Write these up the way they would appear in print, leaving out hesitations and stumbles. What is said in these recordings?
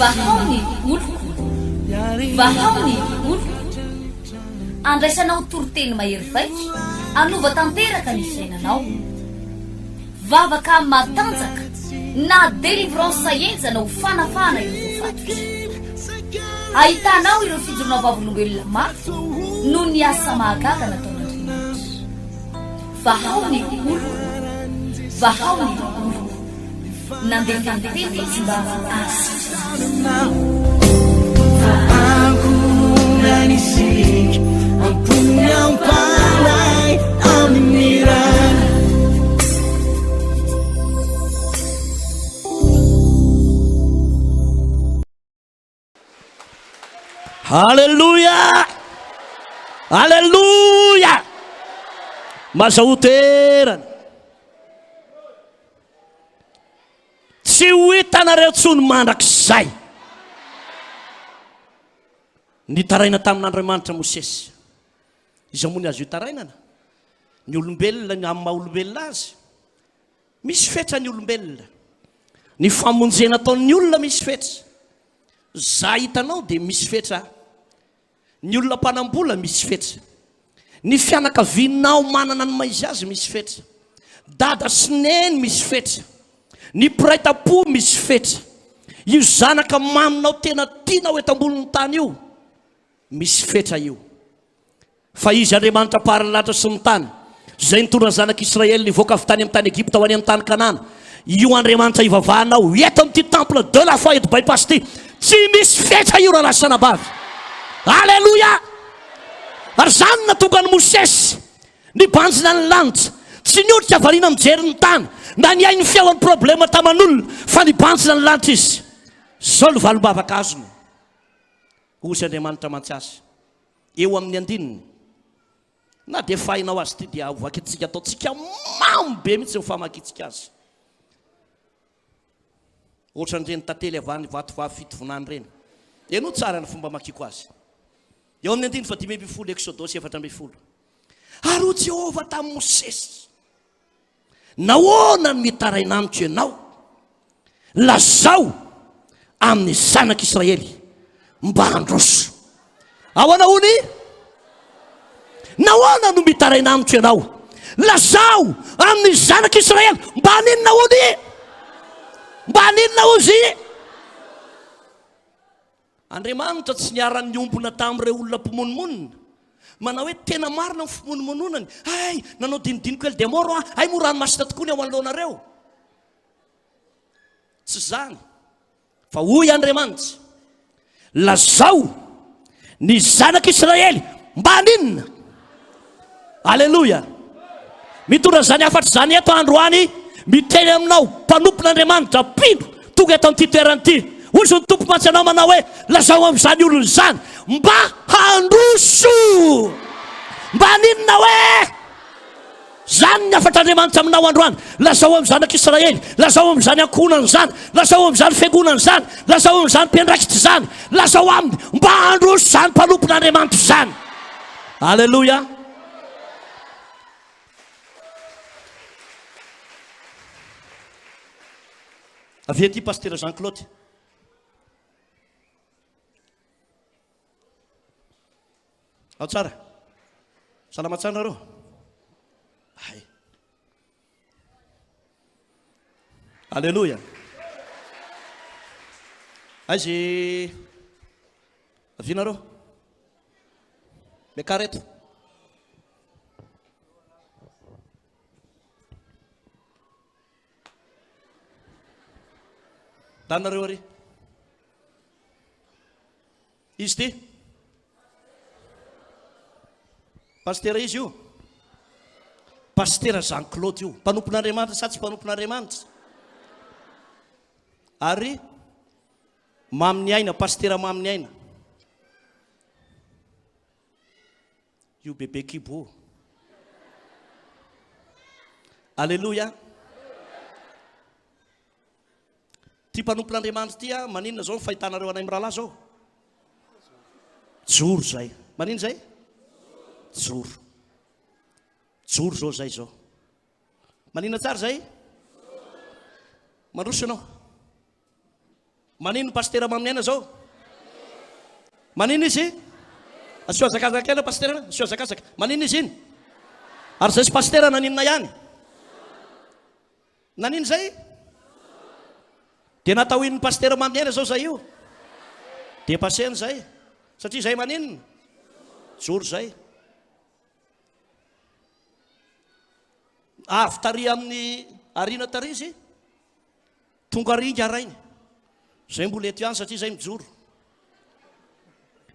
vahaony oloko vahaony oloko andraisanao toroteny mahery vaitra anova tanteraka ny fiainanao vavaka matanjaka na délivrance enjana ho fanafana ireo fatotra ahitanao ireo fijorona vavolombelona maro no ny asa mahagaga nataon'Andriamanitra vahaony oloko vahaony oloko nandeha tanteny izy mba Nanisik ang punyang palay aminiran. Haleluya, haleluya, mazahoterana tsy ho hitanareo tsony mandrakizay nitaraina tamin'Andriamanitra Mosesy izy moa ny azo hitarainana ny olombelona ny amin'ny maha olombelona azy misy fetra ny olombelona ny famonjena ataon'ny olona misy fetra za hitanao dia misy fetra ny olona mpanambola misy fetra ny fianakavianao manana ny maizy azy misy fetra dada sy neny misy fetra ny piraita-po misy fetra io zanaka maminao tena tianao eto ambonin'ny tany io misy fetra io fa izy Andriamanitra paralalatra sy ny tany zay nitondra ny zanak'Israely nivoaka avy tany amin'ny tany Egypta ho any amin'ny tany Kanana io Andriamanitra ivavahanao eto amin'ity temple de la foi eto bypass ty tsy misy fetra io raha lasana bavy alleluia ary zany natonga ny Mosesy nibanjina ny lanitra tsy nioditra avariana mijery ny tany na ny ainy fialan'ny problema taman'olona fa nibanjina ny lanitra izy zao ny valom-bavaka azony hozy Andriamanitra mantsiasy eo amin'ny andininy na dia fahinao azy ty dia ovakitsika ataotsika mambe mihitsy ho famakitsika azy ohatran'ireny tantely avany vatovavy fitovonany reny eno tsara ny fomba makiko azy eo amin'ny andiny fa 5 Exodosy 4 ary ho Jehovah tamin'ny Mosesy nahoana ny mitarainamiko ianao lazao amin'ny zanak'Israely mba handroso ahoana hony nahoana no mitarainamiko ianao lazao amin'ny zanak'Israely mba haninona hony mba haninona ozy Andriamanitra tsy niaran'ny ombona tamin'ireo olona mpimonomonina manao hoe tena marina ny fimonomononany ay nanao dinidiniko ely dia moro ay morano masina tokoa ny ao anoloanareo tsy zany fa hoy Andriamanitra lazao ny zanak'Israely mba haninona alleluia mitondra zany afatra zany eto androany miteny aminao mpanompon'Andriamanitra pino tonga eto amin'ity toerana ity ozy ny tompo mantsy anao manao hoe lazao amin'izany olony zany mba handroso mba haninona hoe zany ny afatr'Andriamanitra aminao androany lazao amin'ny zanak'Israely lazao amin'izany ankohonany zany lazao amin'izany fiangonany zany lazao amin'izany mpiandraikitra zany lazao aminy mba handroso zany mpanompon'Andriamanitra zany alleluia avy aty pasteur Jean Claude ao tsara salama tsara nareo ay alleluia aizy avy nareo mekareto danareo ary izy ty pasteur izy io pasteur Jean Claude io mpanompon'Andriamanitra sa tsy mpanompon'Andriamanitra ary maminy aina pasteur maminy aina io bebe kibo alleluia ty mpanompon'Andriamanitra ty maninona zao fahitanareo anay amin'ny rahalahy zao joro zay manino zay joro joro zao zay zao maninona tsara zay mandroso ianao Manino pastera maminaina zao? Manino izy? Asoazakazaka kely pastera, asoazakazaka. Manino izy iny? Ary zay sy pastera naninona ihany? Nanino zay? Dia natao in'ny pastera maminaina zao zay io? Dia paseny zay. Satria zay maninona? Joro zay. Avy tary amin'ny arina tary izy, tonga ringa arainy. Zay mbola eto ihany satria zay mijoro.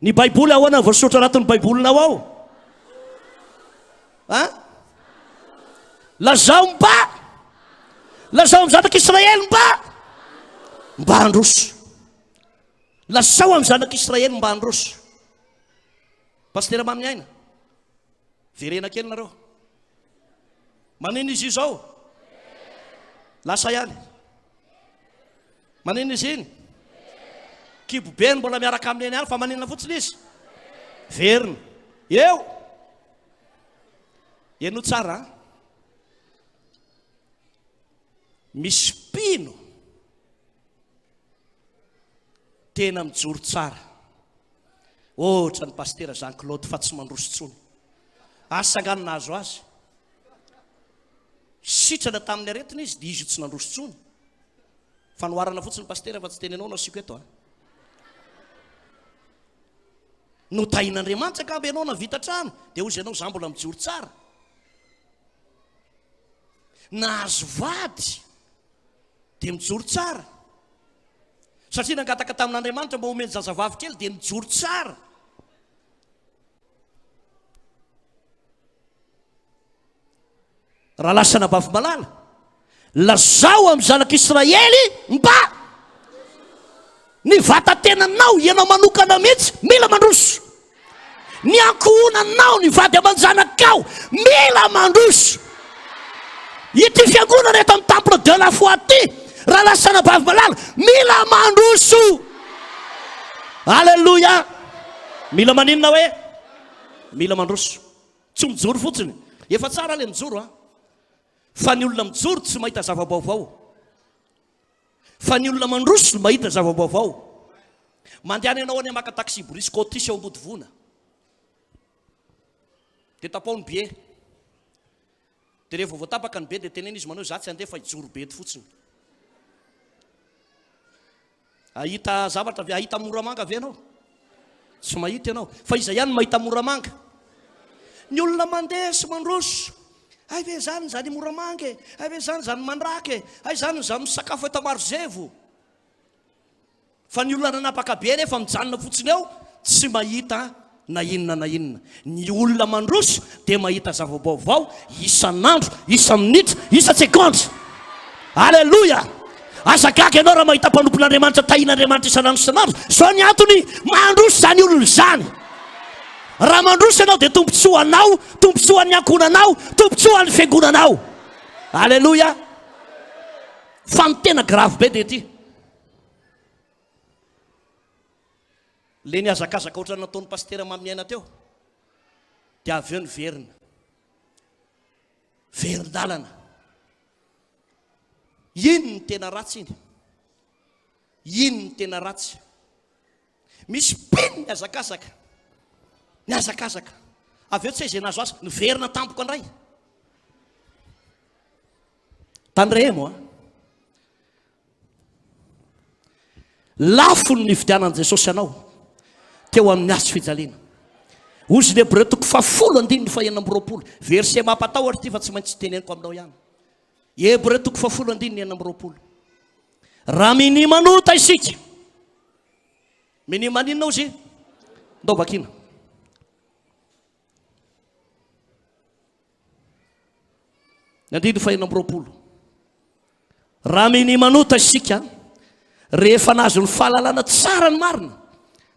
Ny baiboly ahoana voasoratra anatin'ny baibolinao ao? Lazao mba! Lazao amin'ny zanak'Israely mba handroso. Lazao amin'ny zanak'Israely mba handroso. Pastera maminaina, verena kely nareo. Manino izy io zao? Lasa ihany. Manino izy iny? Kibobeny mbola miaraka aminy ihany fa maninona fotsiny izy? Verina. Eo. Eno tsara. Misy pino tena mijoro tsara. Ohatra ny pastera Jean-Claude fa tsy mandroso tsony. Asanganina azo azy. Sitrana tamin'ny aretina izy dia izy tsy nandroso tsony. Fanoharana fotsiny pastera fa tsy tenenao na siko eto. No tahin'Andriamanitra ka be anao na vita trano dia hozy ianao za mbola mijoro tsara. Nahazo vady dia mijoro tsara. Satria nangataka tamin'Andriamanitra mba omeny zazavavy kely dia mijoro tsara. Raha lasana bavy malala, lazao amin'ny zanak'Israely mba ny vatan-tenanao ianao manokana mihitsy mila mandroso. Ny ankohonanao ny vady aman-janakao mila mandroso. Ity fiangonana eto amin'ny temple de la foi ty, raha lasana bavy malala mila mandroso. Alleluia. Mila maninona hoe? Mila mandroso. Tsy mijoro fotsiny. Efa tsara le mijoro fa ny olona mijoro tsy mahita zava-baovao. Fa ny olona mandroso mahita zava-baovao. Mandehana ianao any maka taxi briscotis eo Ambodivona. Dia tapaony be. Dia rehefa voatapaka ny be dia teneny izy manao za tsy handeha fa hijoro be eto fotsiny. Ahita zavatra avy ahita moramanga avy ianao? Tsy mahita ianao. Fa iza ihany mahita moramanga? Ny olona mandeha sy mandroso. Ay ve zany zany moramanga, ay ve zany zany mandraka, ay zany zany sakafo eto Marzevo. Fa ny olona nanapaka be nefa mijanona fotsiny eo tsy mahita na inona na inona. Ny olona mandroso dia mahita zava-baovao isan'andro, isa-minitra, isa-sekondy. Alleluia. Azagaga ianao raha mahita mpanompon'Andriamanitra, tahin'Andriamanitra isan'andro isan'andro. Zao ny antony mandroso zany olona zany. Raha mandroso ianao dia tompontsoa anao, tompontsoa ny ankonanao, tompontsoa ny fiangonanao. Alleluia. Fa ny tena grave be dia ty. Le ny azakazaka ohatrany nataon'ny pastera maminaina teo dia avy eo ny verina. Verin-dalana. Ino ny tena ratsy iny? Ino ny tena ratsy? Misy pino ny azakazaka. Ny azakazaka. Avy eo tsy izay nazo azy, ny verina tampoka andray. Tandremo lafo ny fidianan'i Jesosy anao teo amin'ny asy fijaliana. Ozy ny Hébreu toko 10:9-20. Verset mampatahotra ty fa tsy maintsy teneniko aminao ihany. Hébreu toko 10:9-20. Raha mini manota isika. Mini maninona ozy? Ndao vakina. Nandino 20. Raha mini manota isika rehefa nazo ny fahalalana tsara ny marina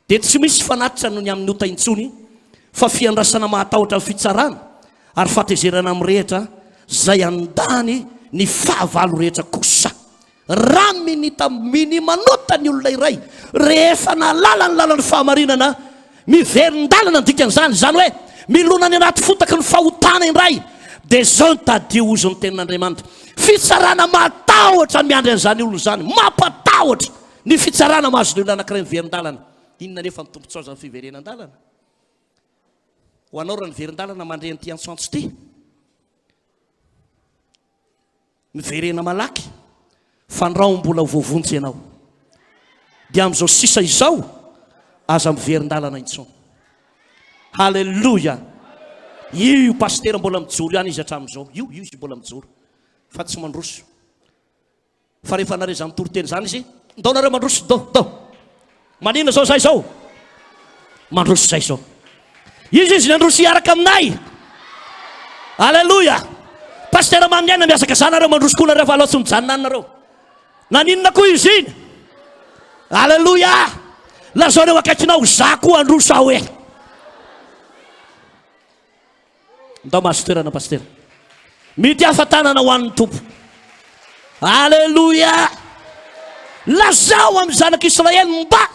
dia tsy misy fanatitra noho ny amin'ny ota intsony fa fiandrasana mahatahotra ny fitsarana ary fatezerana amin'ny rehetra zay andany ny fahavalo rehetra kosa. Raha mini manota ny olona iray rehefa nalala ny lalan'ny fahamarinana miverin-dalana dikan'izany, zany hoe milona ny anaty fotaka ny fahotana indray, dia zao ny tadio ozy ny tenin'Andriamanitra. Fitsarana matahotra ny miandry an'izany olona zany, mampatahotra ny fitsarana mahazo ny anankiray miverin-dalana. Inona nefa ny tombontsoa ny fiverenan-dalana? Ho anao raha ny verin-dalana mandre ny ty antsoantso ty, miverena malaky, fandrao mbola voavonjy ianao. Dia amin'izao sisa izao aza miverin-dalana intsony. Halleluja. Io pastera mbola mijoro ihany izy hatramin'izao. Io izy mbola mijoro fa tsy mandroso. Fa rehefa nare zany toroteny zany izy, ndao nareo mandroso, ndao. Manina zao zay zao? Mandroso zay zao. Izy nandroso hiaraka aminay. Halleluja. Pastera mamniaina miasaka zany nareo mandroso koa nareo fa aloha tsy mijanona any nareo. Naninona koa izy iny? Halleluja. Lazao reo akaikinao za koa androso aho e. Ndao mahazo toerana pastera. Mity ahafantanana ho an'ny tompo. Halleluja. Lazao amin'ny zanak'Israely mba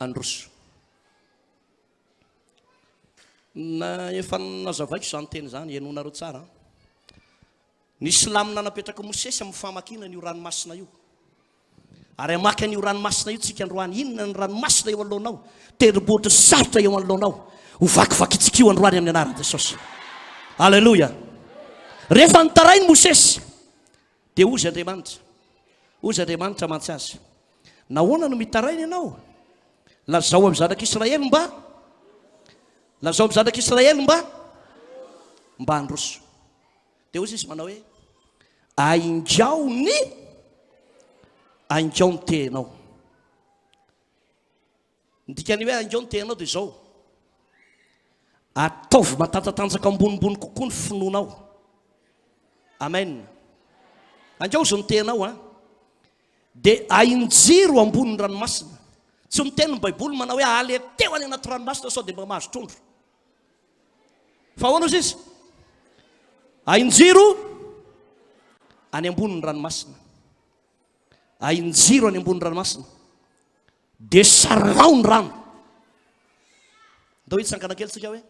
androso. Na efa nazavaiko izany teny zany ianonareo tsara. Ny Silamina napetraka Mosesy amin'ny famakina io ranomasina io. Ary amaky an'io ranomasina io tsika androany. Inona ny ranomasina eo alohanao? Tendrombohitra sarotra eo alohanao. Ho vakivakintsika io androany amin'ny anaran'i Jesosy. Halleluja. Rehefa nitarainy Mosesy dia ozy Andriamanitra. Ozy Andriamanitra mantsy azy. Nahoana no mitarainy ianao? Lazao amin'ny zanak'Israely mba. Lazao amin'ny zanak'Israely mba androso. Dia ozy izy manao hoe ainjao ny tenao. Ny dikany hoe ainjao ny tenao dia zao: ataovy matanjatanjaka ambonimbony kokoa ny finoanao. Amen. Anjao zao ny tenao a. Dia ainjiro ambony ranomasina. Tsy miteny ny Baiboly manao hoe ale teo any anaty ranomasina sao dia mba mahazo trondro. Fa ahoana izy? Ainjiro any ambony ranomasina. Ainjiro any ambony ranomasina. Dia sarao ny rano. Ndao hitsangana kely tsika hoe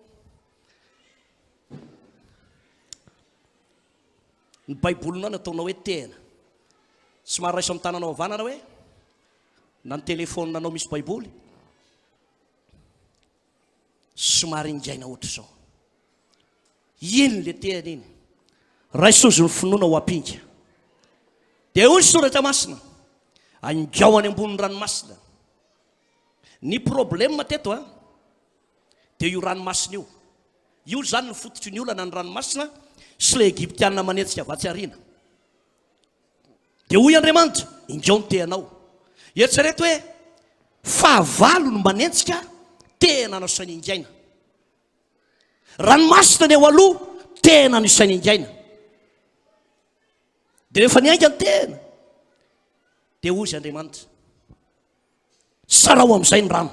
ny Baibolinao nataonao hoe tena. Somary raiso amin'ny tananao havanana hoe na ny telefonanao misy Baiboly, somary injaina ohatra izao. Ino le tena iny? Raisozy ny finoana ho ampinga. Dia hoy soratra masina, ainjao any ambony ranomasina. Ny problème teto a dia io ranomasina io. Io zany ny fototry ny olana ny ranomasina sy le Egyptianina manetsika avatsy arina. Dia hoy Andriamanitra, injao ny tenao. Eritrereto hoe fahavalo no manetsika tena no sainy injaina. Ranomasina ny eo aloha tena no sainy injaina. Dia rehefa niainga ny tena dia hoy izy Andriamanitra, sarao amin'izay ny rano.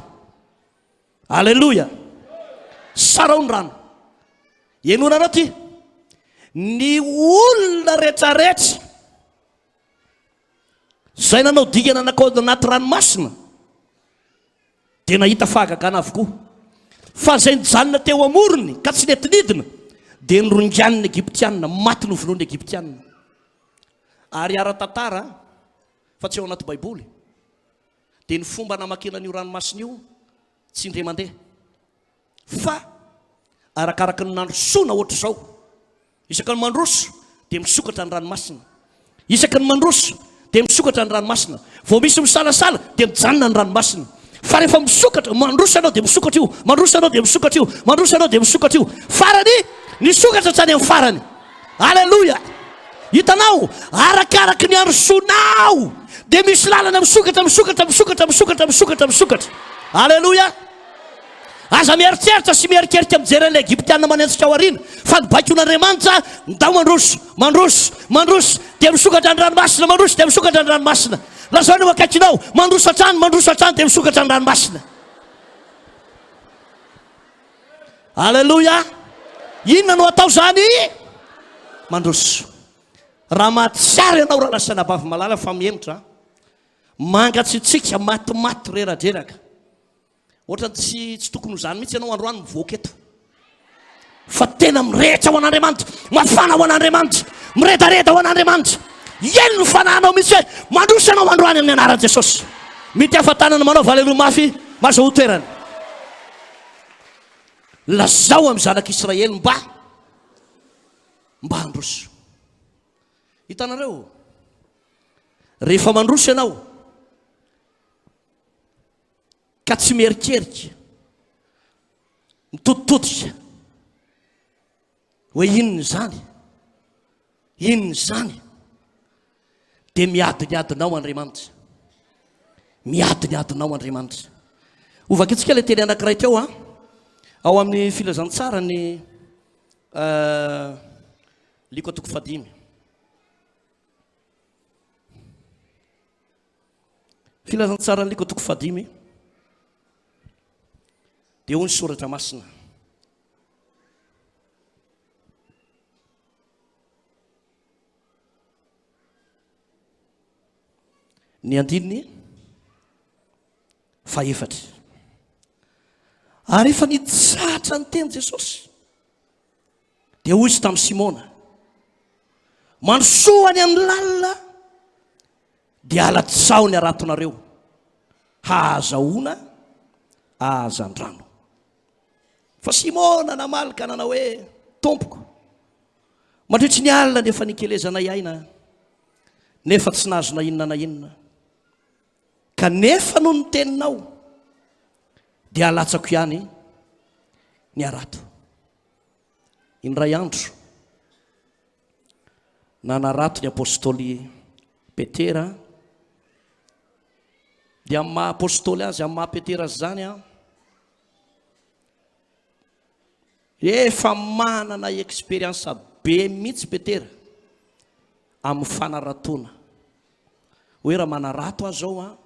Halleluja. Sarao ny rano. Ianonanao ty, ny olona rehetrarehetra zay nanao dikana anaty ranomasina dia nahita fahagagana avokoa. Fa zay nijanona teo amorony ka tsy netinidina dia nirongan'ny Egyptianina, maty no vonoan'ny Egyptianina. Ary ara-tantara fa tsy ao anaty Baiboly dia ny fomba namakina an'io ranomasina io tsy indre mandeha, fa arakaraka ny nandrosoana ohatra izao. Isaka ny mandroso dia misokatra ny ranomasina. Isaka ny mandroso dia misokatra ny ranomasina. Vao misy misalasala dia mijanona ny ranomasina. Fa rehefa misokatra, mandroso ianao dia misokatra io, mandroso ianao dia misokatra io, mandroso ianao dia misokatra io. Farany nisokatra hatrany amin'ny farany. Halleluja. Hitanao, arakaraka ny androsoanao dia misy lalana misokatra. Halleluja. Aza mieritreritra sy mierikerika mijery an'ilay Egyptianina manenjika ao arina, fa ny baikon'Andriamanitra ndao mandroso dia misokatra ny ranomasina, mandroso dia misokatra ny ranomasina. Lazao ny akaikinao, mandroso hatrany dia misokatra ny ranomasina. Halleluja. Inona no atao zany? Mandroso. Raha mahatsiary ianao raha lasa nabavy malala fa miemotra, mangatsitsika matimaty reradreraka. Ohatrany tsy tokony ho zany mihitsy ianao androany mivoaka eto. Fa tena mirehitra ho an'Andriamanitra, mafana ho an'Andriamanitra, miredareda ho an'Andriamanitra. Eny no fanahinao mihitsy hoe mandroso ianao androany. androany amin'ny anaran'i Jesosy. Mity afatanana manao valeloha mafy mazao toerana. Lazao amin'ny zanak'Israely mba handroso. Hitanareo, rehefa mandroso ianao ka tsy mierikerika, mitototodika hoe inona zany, inona zany, dia miadinadinao Andriamanitra, miadinadinao Andriamanitra. Ovakitsika ilay teny anankiray teo ao amin'ny filazantsara ny liko atoko 5. Filazantsara ny liko atoko 5 dia hoy ny soratra masina. Ny andininy 4. Ary efa nitsatra ny teny Jesosy dia hoy izy tamin'ny Simona, mandrosoany amin'ny lalina dia alatsao ny aratonareo, hahazahoana ahazan-drano. Fa Simona namalika nanao hoe, Tompoko, mandritry ny alina nefa nikelezana iaina, nefa tsy nahazo na inona na inona, kanefa noho ny teninao dia alatsako ihany ny arato. Indray andro nanarato ny apôstôly Petera, dia amin'ny maha apôstôly azy, amin'ny maha Petera zany efa manana expérience be mihitsy Petera amin'ny fanaratona. Hoe raha manarato azy zao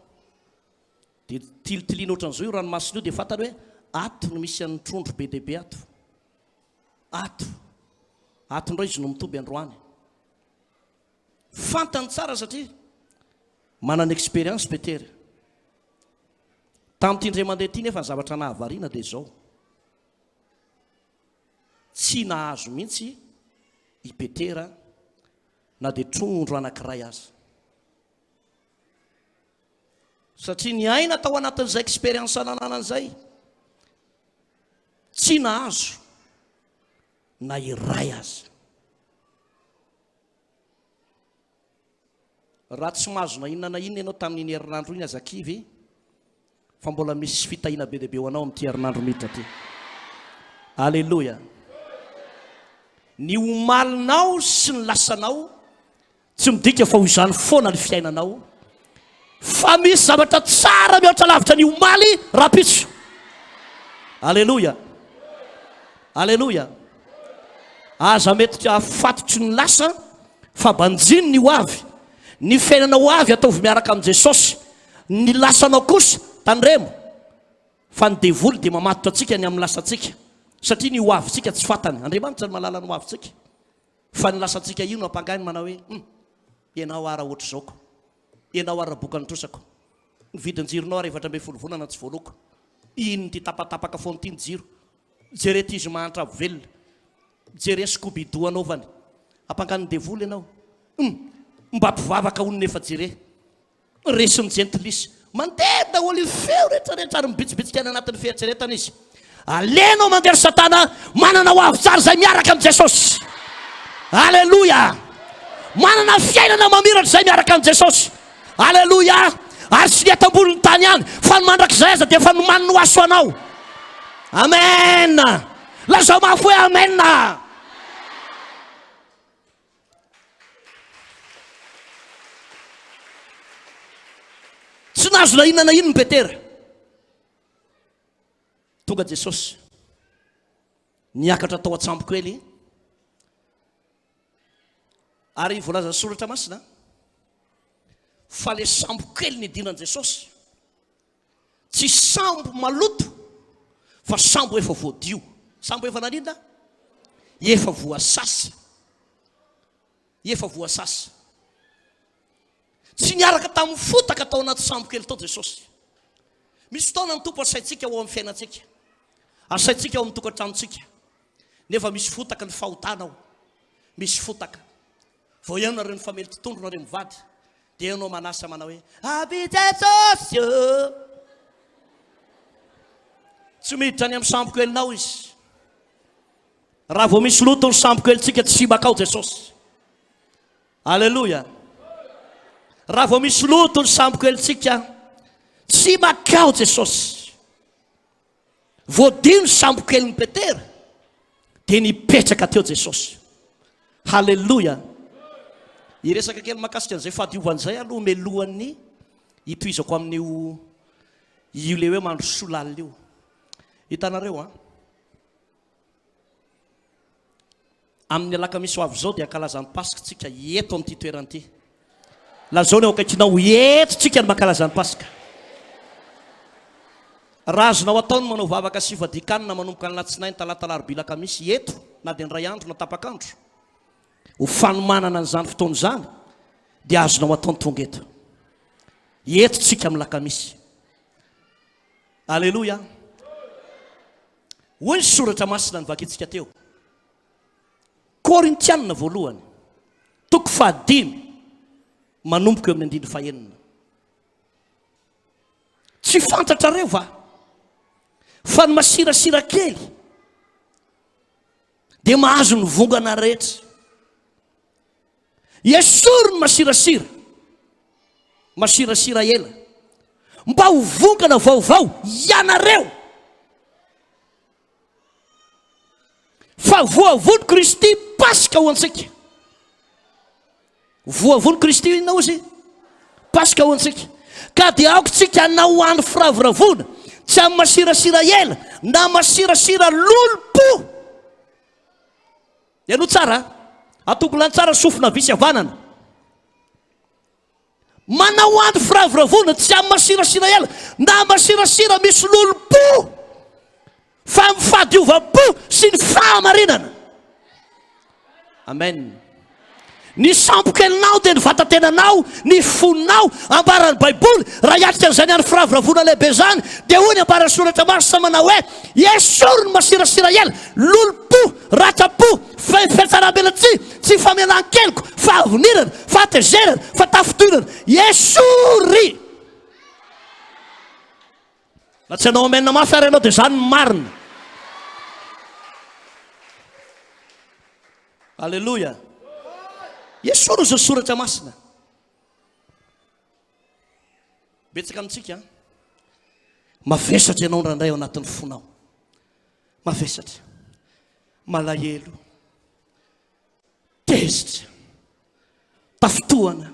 dia tilitiliana ohatran'izao io ranomasina io, dia fantany hoe ato no misy an'ny trondro be dia be ato. Ato indray izy no mitoby androany. Fantany tsara satria manana expérience Petera. Tamin'ity indray mandeha ity nefa ny zavatra nahavariana dia izao, tsy nahazo mihitsy i Petera na dia trondro anankiray azy. Satria ny aina tao anatin'izay expérience nanana an'izay, tsy nahazo na iray azy. Raha tsy mahazo na inona na inona ianao tamin'iny herinandro iny azakivy, fa mbola misy fitahina be dia be ho anao amin'ity herinandro miditra ty. Alleluia. Ny omalinao sy ny lasanao tsy midika fa ho izany foana ny fiainanao, fa misy zavatra tsara mihoatra lavitra ny omaly rapitso. Alleluia. Alleluia. Aza mety afatotry ny lasa fa banjiny ny ho avy, ny fiainana ho avy ataovy miaraka amin'ny Jesosy. Ny lasanao kosa tandremo, fa ny devoly dia mamatotra antsika ny amin'ny lasantsika, satria ny ho avintsika tsy fantany. Andriamanitra ny malala ny ho avintsika, fa ny lasantsika io no ampangany manao hoe ianao ara ohatra zaoko, ianao ara boka nitrosako, ny vidin-jironao ara 720 volana tsy voaloko, ino ty tapatapaka foana ty ny jiro, jere ty izy mahantra velona, jere Scooby-Doo anaovany, ampangany ny devoly ianao. Mba mpivavaka hono nefa jere resiny gentlisy, mandeha daholo feo rehetrarehetra ary mibitsibitsika any anatin'ny fieritreretana izy. Alenao mangery Satana, manana ho avy tsara zay miaraka amin'ny Jesosy. Alleluia. Manana fiainana mamiratra zay miaraka amin'ny Jesosy. Alleluia. Ary tsy ny tamboniny tany any, fa ny mandrakizay aza dia fa ny maniny ho aso anao. Amen. Lazao mafy hoe amen. Tsy nahazo na inona na inona Petera. Tonga Jesosy niakatra tao an-tsambo kely, ary voalaza soratra masina fa le sambo kely nidinan Jesosy tsy sambo maloto, fa sambo efa voadio. Sambo efa nanina, efa voasasa, efa voasasa. Tsy niaraka tamin'ny fotaka tao anaty sambo kely tao Jesosy. Misy fotoana ny tompo asaitsika ao amin'ny fiainantsika, asaitsika ao amin'ny tokantranontsika, nefa misy fotaka ny fahotanao, misy fotaka. Vao ihany nareo ny famely titondro nareo mivady, dia anao manasa manao hoe aby Jesosy tsy miditra any amin'ny sampoko elinao izy. Raha vao misy loto ny sampoko elintsika tsy makao Jesosy. Alleluia. Raha vao misy loto ny sampoko elintsika tsy makao Jesosy. Voadino sampoko elin'ny Petera dia nipetraka teo Jesosy. Halleluja. Iresaka kely makasika an'izay fahadiovan'izay aloha melohan'ny hitoizako amin'io le hoe mandro solalina io. Hitanareo amin'ny alakamisy ho avy izao dia ankalazan'ny Pasika tsika eto amin'ity toerana ity. Lazao ny ao akaikinao eto tsika ny mankalazan'ny Pasika. Raha azonao ataony manao vavaka sy fadikanina manomboka ny latsinainy talata alarobia alakamisy eto na dia ny ray andro na tapakandro ho fanomanana an'izany fotoana izany dia azonao ataony tonga eto tsika amin'ny lakamisy. Alleluia. Hoy ny soratra masina nivakitsika teo Korintianina voalohany toko 5 manomboka eo amin'ny andininy 9. Tsy fantatrareo va fa ny masirasira kely dia mahazo ny vongana rehetra. Esory ny masirasira ela mba ho vongana vaovao ianareo. Fa voavony Kristy Pasika ho antsika. Voavony Kristy inona izy? Pasika ho antsika. Ka dia aokontsika hanao andro firavoravona tsy amin'ny masirasira ela na masirasira lolompo. Ianao tsara atoko lany tsara sofina visy havanana. Manao andro firavoravona tsy amin'ny masirasira ela na masirasira misy lolompo fa amin'ny fahadiova-po sy ny fahamarinana. Amen. Ny sampokelinao dia ny vatantenanao, ny foninao ambaran'ny Baiboly. Raha hiatrika an'izany andro firavoravona lehibe zany dia hoy ny ambaran'ny soratra masina manao hoe esory ny masirasira ela, lolompo, ratra-po, fiatsaram-belatsy, tsy famelan-keloka, fahavinirana, fahatezerana, fatafitonana. Esory. Na tsy anao amenina mafy ary ianao dia zany marina. Alleluia. Esory izao soratra masina. Betsaka amintsika mavesatra ianao ndraindray ao anatin'ny fonao. Mavesatra, malahelo, tezitra, tafitohana,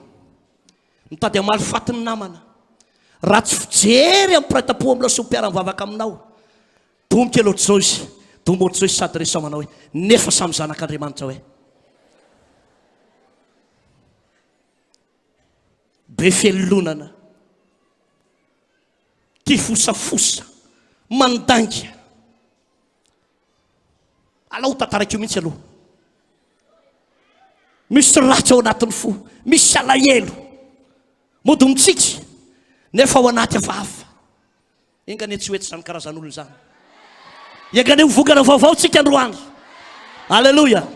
mitady amaly fatin'ny namana. Raha tsy fijery amin'ny piratam-po amin'ny lasompiara-mivavaka aminao, domboka elo ohatr'izao izy, dombo ohatr'izao izy sady resao manao hoe nefa samy zanak'Andriamanitra hoe be felonana, tia fosafosa, mandanga. Alao tantaraka io mihitsy aloha. Misy ratra ao anatin'ny fo, misy alahelo modomitsika nefa ao anaty hafahafa. Engane tsy hoety zany karazan'olona zany. Engane ho vongana vaovao tsika androany. Alleluia.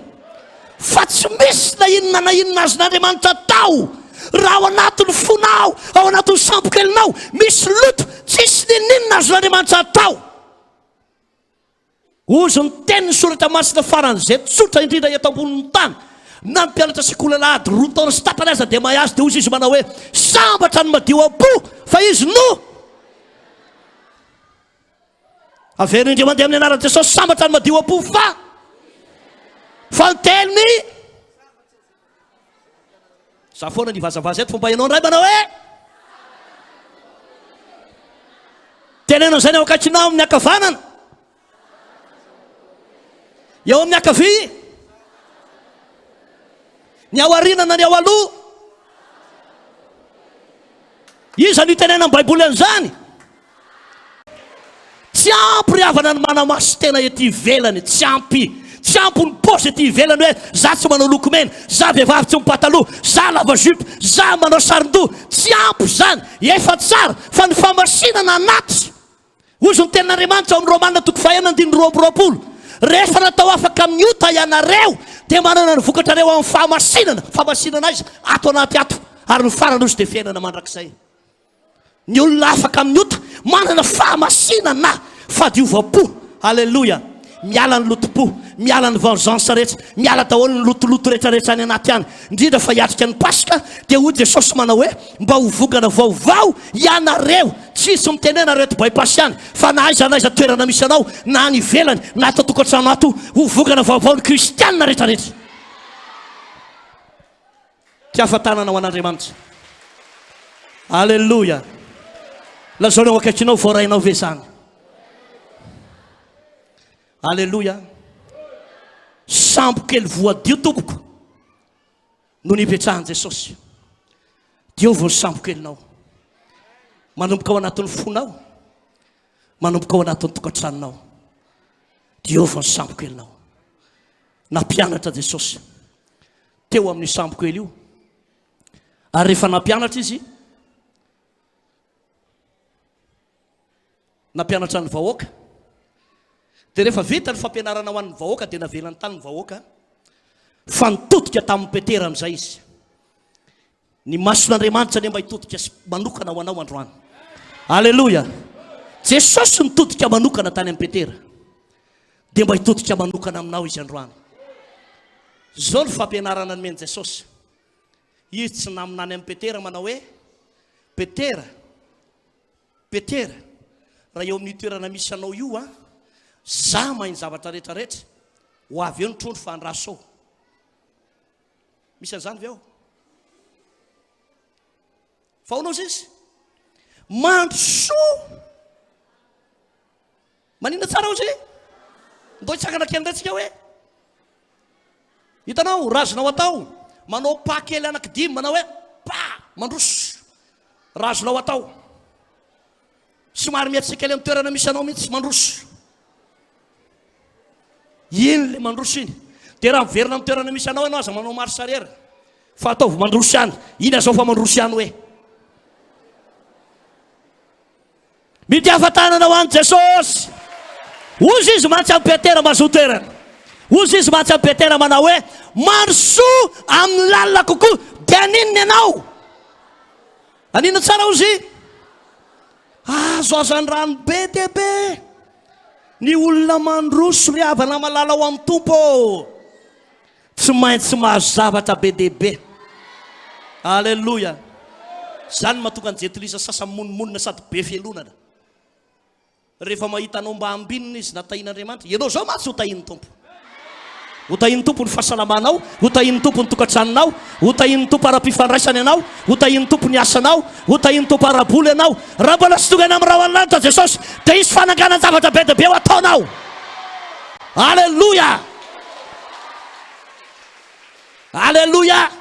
Fa tsy misy na inona azy n'Andriamanitra tao raha ao anatin'ny fonao, ao anatin'ny sampokelinao misy loto, tsisy ninona azo n'Andriamanitra tao. Ozy ny tenin'ny soratra masina faran'izay tsotra indrindra eto ambonin'ny tany. Na ny mpianatra sekolalahady 2 taona sy tapany aza dia mahay azy dia ozy izy manao hoe sambatra ny madio am-po fa izy no averina indray mandeha amin'ny anaran'i Jesosy sambatra ny madio am-po fa ny teliny za foana ny vazavaza eto fomba ianao ndray manao hoe tenenao izay ny ao akaikinao amin'ny ankavanana, eo amin'ny ankavia, ny ao arinana, ny ao aloha. Iza ny tenena amin'ny Baiboly an'izany? Tsy ampy ry havana ny manamaso tena ety ivelany, tsy ampy ny paosy ety ivelany hoe za tsy manao lokomena, za vehivavy tsy mipataloha, za lava jupe, za manao saron-doha. Tsy ampy zany, efa tsara fa ny famasinana anaty. Ozy ny tenin'Andriamanitra ao amin'ny Romanina toko 4:20. Rehefa natao afaka amin'ny ota ianareo dia manana ny vokatrareo amin'ny fahamasinana. Fahamasinana azy ato anaty ato, ary ny farany ozy dia fiainana mandrakizay. Ny olona afaka amin'ny ota manana fahamasinana fahadiovam-po. Halleloja. Miala ny lotom-po, miala ny vengeance rehetra, miala daholo ny lotoloto rehetrarehetra any anaty any. Indrindra fa hiatrika ny Pasika dia hoy Jesosy manao hoe mba hovongana vaovao ianareo, tsy izy mitenena reto baipasy ihany fa na aiza naiza toerana misy anao na any ivelany na atao tokantrano ato, hovongana vaovao ny kristianina rehetrarehetra. Tiafatanana ho an'Andriamanitra. Halleloja. Lazaonao akaikinao voarainao ve zany? Halleloja. Sambo kely voadio tompoko no nipetrahan Jesosy. Diovy ny sambo kelinao, manomboka ao anatin'ny fonao, manomboka ao anatin'ny tokantranonao. Diovy ny sambo kelinao. Nampianatra Jesosy teo amin'ny sambo kely io, ary rehefa nampianatra izy, nampianatra ny vahoaka. Dia rehefa vita ny fampianarana ho an'ny vahoaka dia navelany tany ny vahoaka fa nitodika tamin'ny Petera amin'izay izy. Ny mason'Andriamanitra ny mba hitodika manokana ho anao androany. Halleloja. Jesosy nitodika manokana tany amin'ny Petera dia mba hitodika manokana aminao izy androany. Zao ny fampianarana nomeny Jesosy. Izy tsy naminany amin'ny Petera manao hoe Petera, Petera, raha eo amin'ny toerana misy anao io za mahay ny zavatra rehetrarehetra, ho avy eo ny trondro fa andraso. Misy an'izany ve ao? Faonao izy mandrosoa. Manina tsara ozy ndo hitsangana kendratsika hoe hitanao razonao atao, manao pakely anankidimy manao hoe mandroso, razonao atao. Somary miatsika kely amin'ny toerana misy anao mihitsy mandroso. Iny le mandroso iny. Dia raha miverina amin'ny toerana misy anao aza manao marche arrière fa ataovy mandroso ihany. Iny azao fa mandroso ihany hoe. Mity ahafantanana ho an'i Jesosy. Ozy izy mantsy amin'ny Petera mazoto toerana. Ozy izy mantsy amin'ny Petera manao hoe mandroso amin'ny lalina kokoa. Dia aninony ianao? Anina tsara ozy? Azo azany rano be dia be. Ny olona mandroso ry havana malala ho amin'ny tompo, tsy maintsy mahazo zavatra be dia be. Halleloja. Zany mahatonga ny jetilisa sasany monomonina sady be fielonana. Rehefa mahita anao mba ambinina izy natahin'Andriamanitra, ianao zao matsy ho tahin'ny tompo. Ho tahin'ny tompo ny fahasalamanao, ho tahin'ny tompo ny tokantranonao, ho tahin'ny tompo ara-pifandraisany anao, ho tahin'ny tompo ny asanao, ho tahin'ny tompo ara-boly anao. Raha mbola tsy tonga any amin'ny raha lanitra Jesosy dia isy fananganany zavatra be dia be ho ataonao. Halleloja. Halleloja.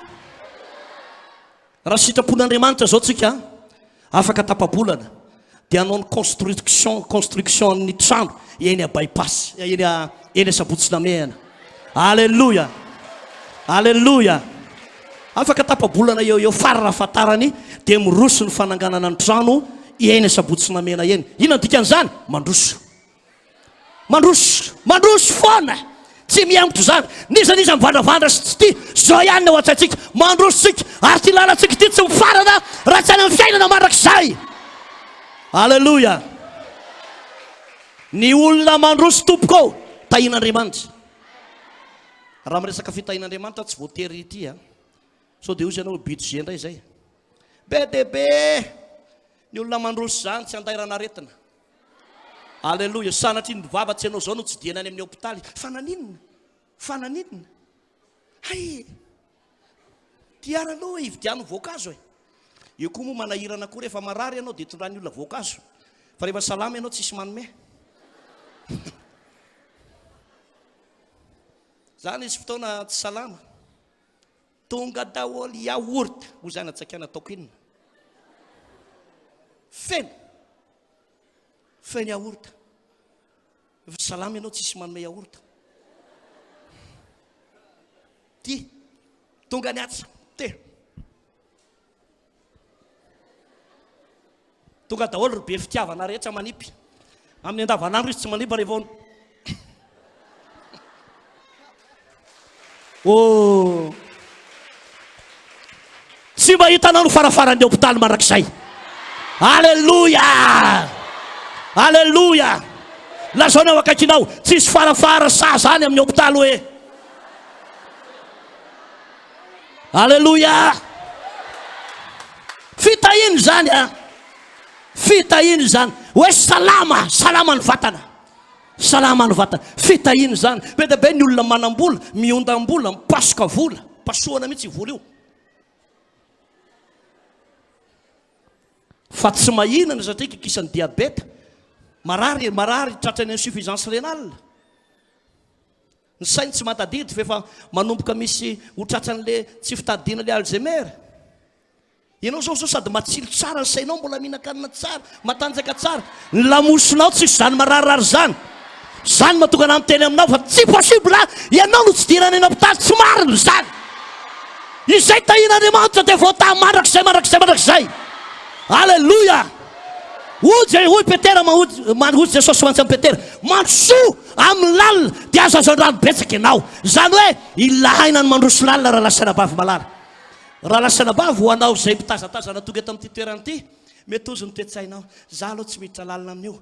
Raha sitrapon'Andriamanitra zao tsika afaka tapabolana dia hanao ny construction ny trano eny a bypass, eny Sabotsynamehana. Halleloja. Halleloja. Afaka tapabolana eo farara fatarany dia miroso ny fananganana ny trano eny Sabotsynamehana eny. Inona dikan'izany? Mandroso. Mandroso. Mandroso foana. Tsy miambotro zany. Nizaniza mivandravandra sy tsy tia. Zao ihany ny ao an-tsaitsika. Mandroso tsika. Ary ty lalantsika ty tsy mifarana raha tsy any amin'ny fiainana mandrakizay. Halleloja. Ny olona mandroso tompoko tahin'Andriamanitra. Raha miresaka fitahin'Andriamanitra tsy voatery ity sao dia ozy ianao budget indray zay be dia be. Ny olona mandroso zany tsy andairana aretina. Halleloja. Sanatry ny vavatsy ianao zao no tsy diana any amin'ny hôpitaly. Fananinina, fananinina. Hay, tiara aloha hividiano voankazo e. Io koa moa manahirana koa rehefa marary ianao dia tondrany olona voankazo. Fa rehefa salama ianao tsisy manome. Zany izy fotoana tsy salama. Tonga daholo yaourt. Hoy zany atsakana ataoko inona? Feno. Feno yaourt. Rehefa tsy salama ianao tsisy manome yaourt. Ty. Tonga ny atsa. Te. Tonga daholo ry be fitiavana rehetra manipy. Amin'ny andavanandro izy tsy manipy rehefa tsy mahita anao no farafarany hôpitaly marak'izay. Alleloia, alleloia. Lazao ao akaikinao, tsisy farafara sa zany amin'ny hôpitaly hoe. Alleloia. Fitahiny zany a, fitahiny zany hoe salama, salama ny vatana, salama ny vatana. Fitahiny zany be dia be ny olona manam-bola, miondam-bola, mipasoka vola, pasohana mihitsy vola io. Fa tsy mahinana satria kikisany diabeta, marary tratrany insuffisance rénale. Ny sainy tsy matadidy fa efa manomboka misy ho tratran'le tsy fitadidiana le Alzheimer. Ianao zao sady matsilo tsara ny sainao, mbola mihinan-kanina tsara, matanjaka tsara, ny lamosonao tsisy zany mararirary zany. Zany mahatonga ana miteny aminao fa tsy possible ianao no tsy dirany eny hôpitaly, tsy marina zany. Izay tahin'Andriamanitra dia voata mandrakizay. Alleluia. Hoy Petera, hoy Jesosy mantsy amin'ny Petera, mandroso amin'ny lalina dia azo azon-drano betsaka ianao. Zany hoe ilaina ny mandroso lalina raha lasana bavy malala. Raha lasana bavy ho anao zay mpitazatazana tonga eto amin'ity toerana ity, mety ozy ny toe-tsainao, za aloha tsy miditra lalina amin'io,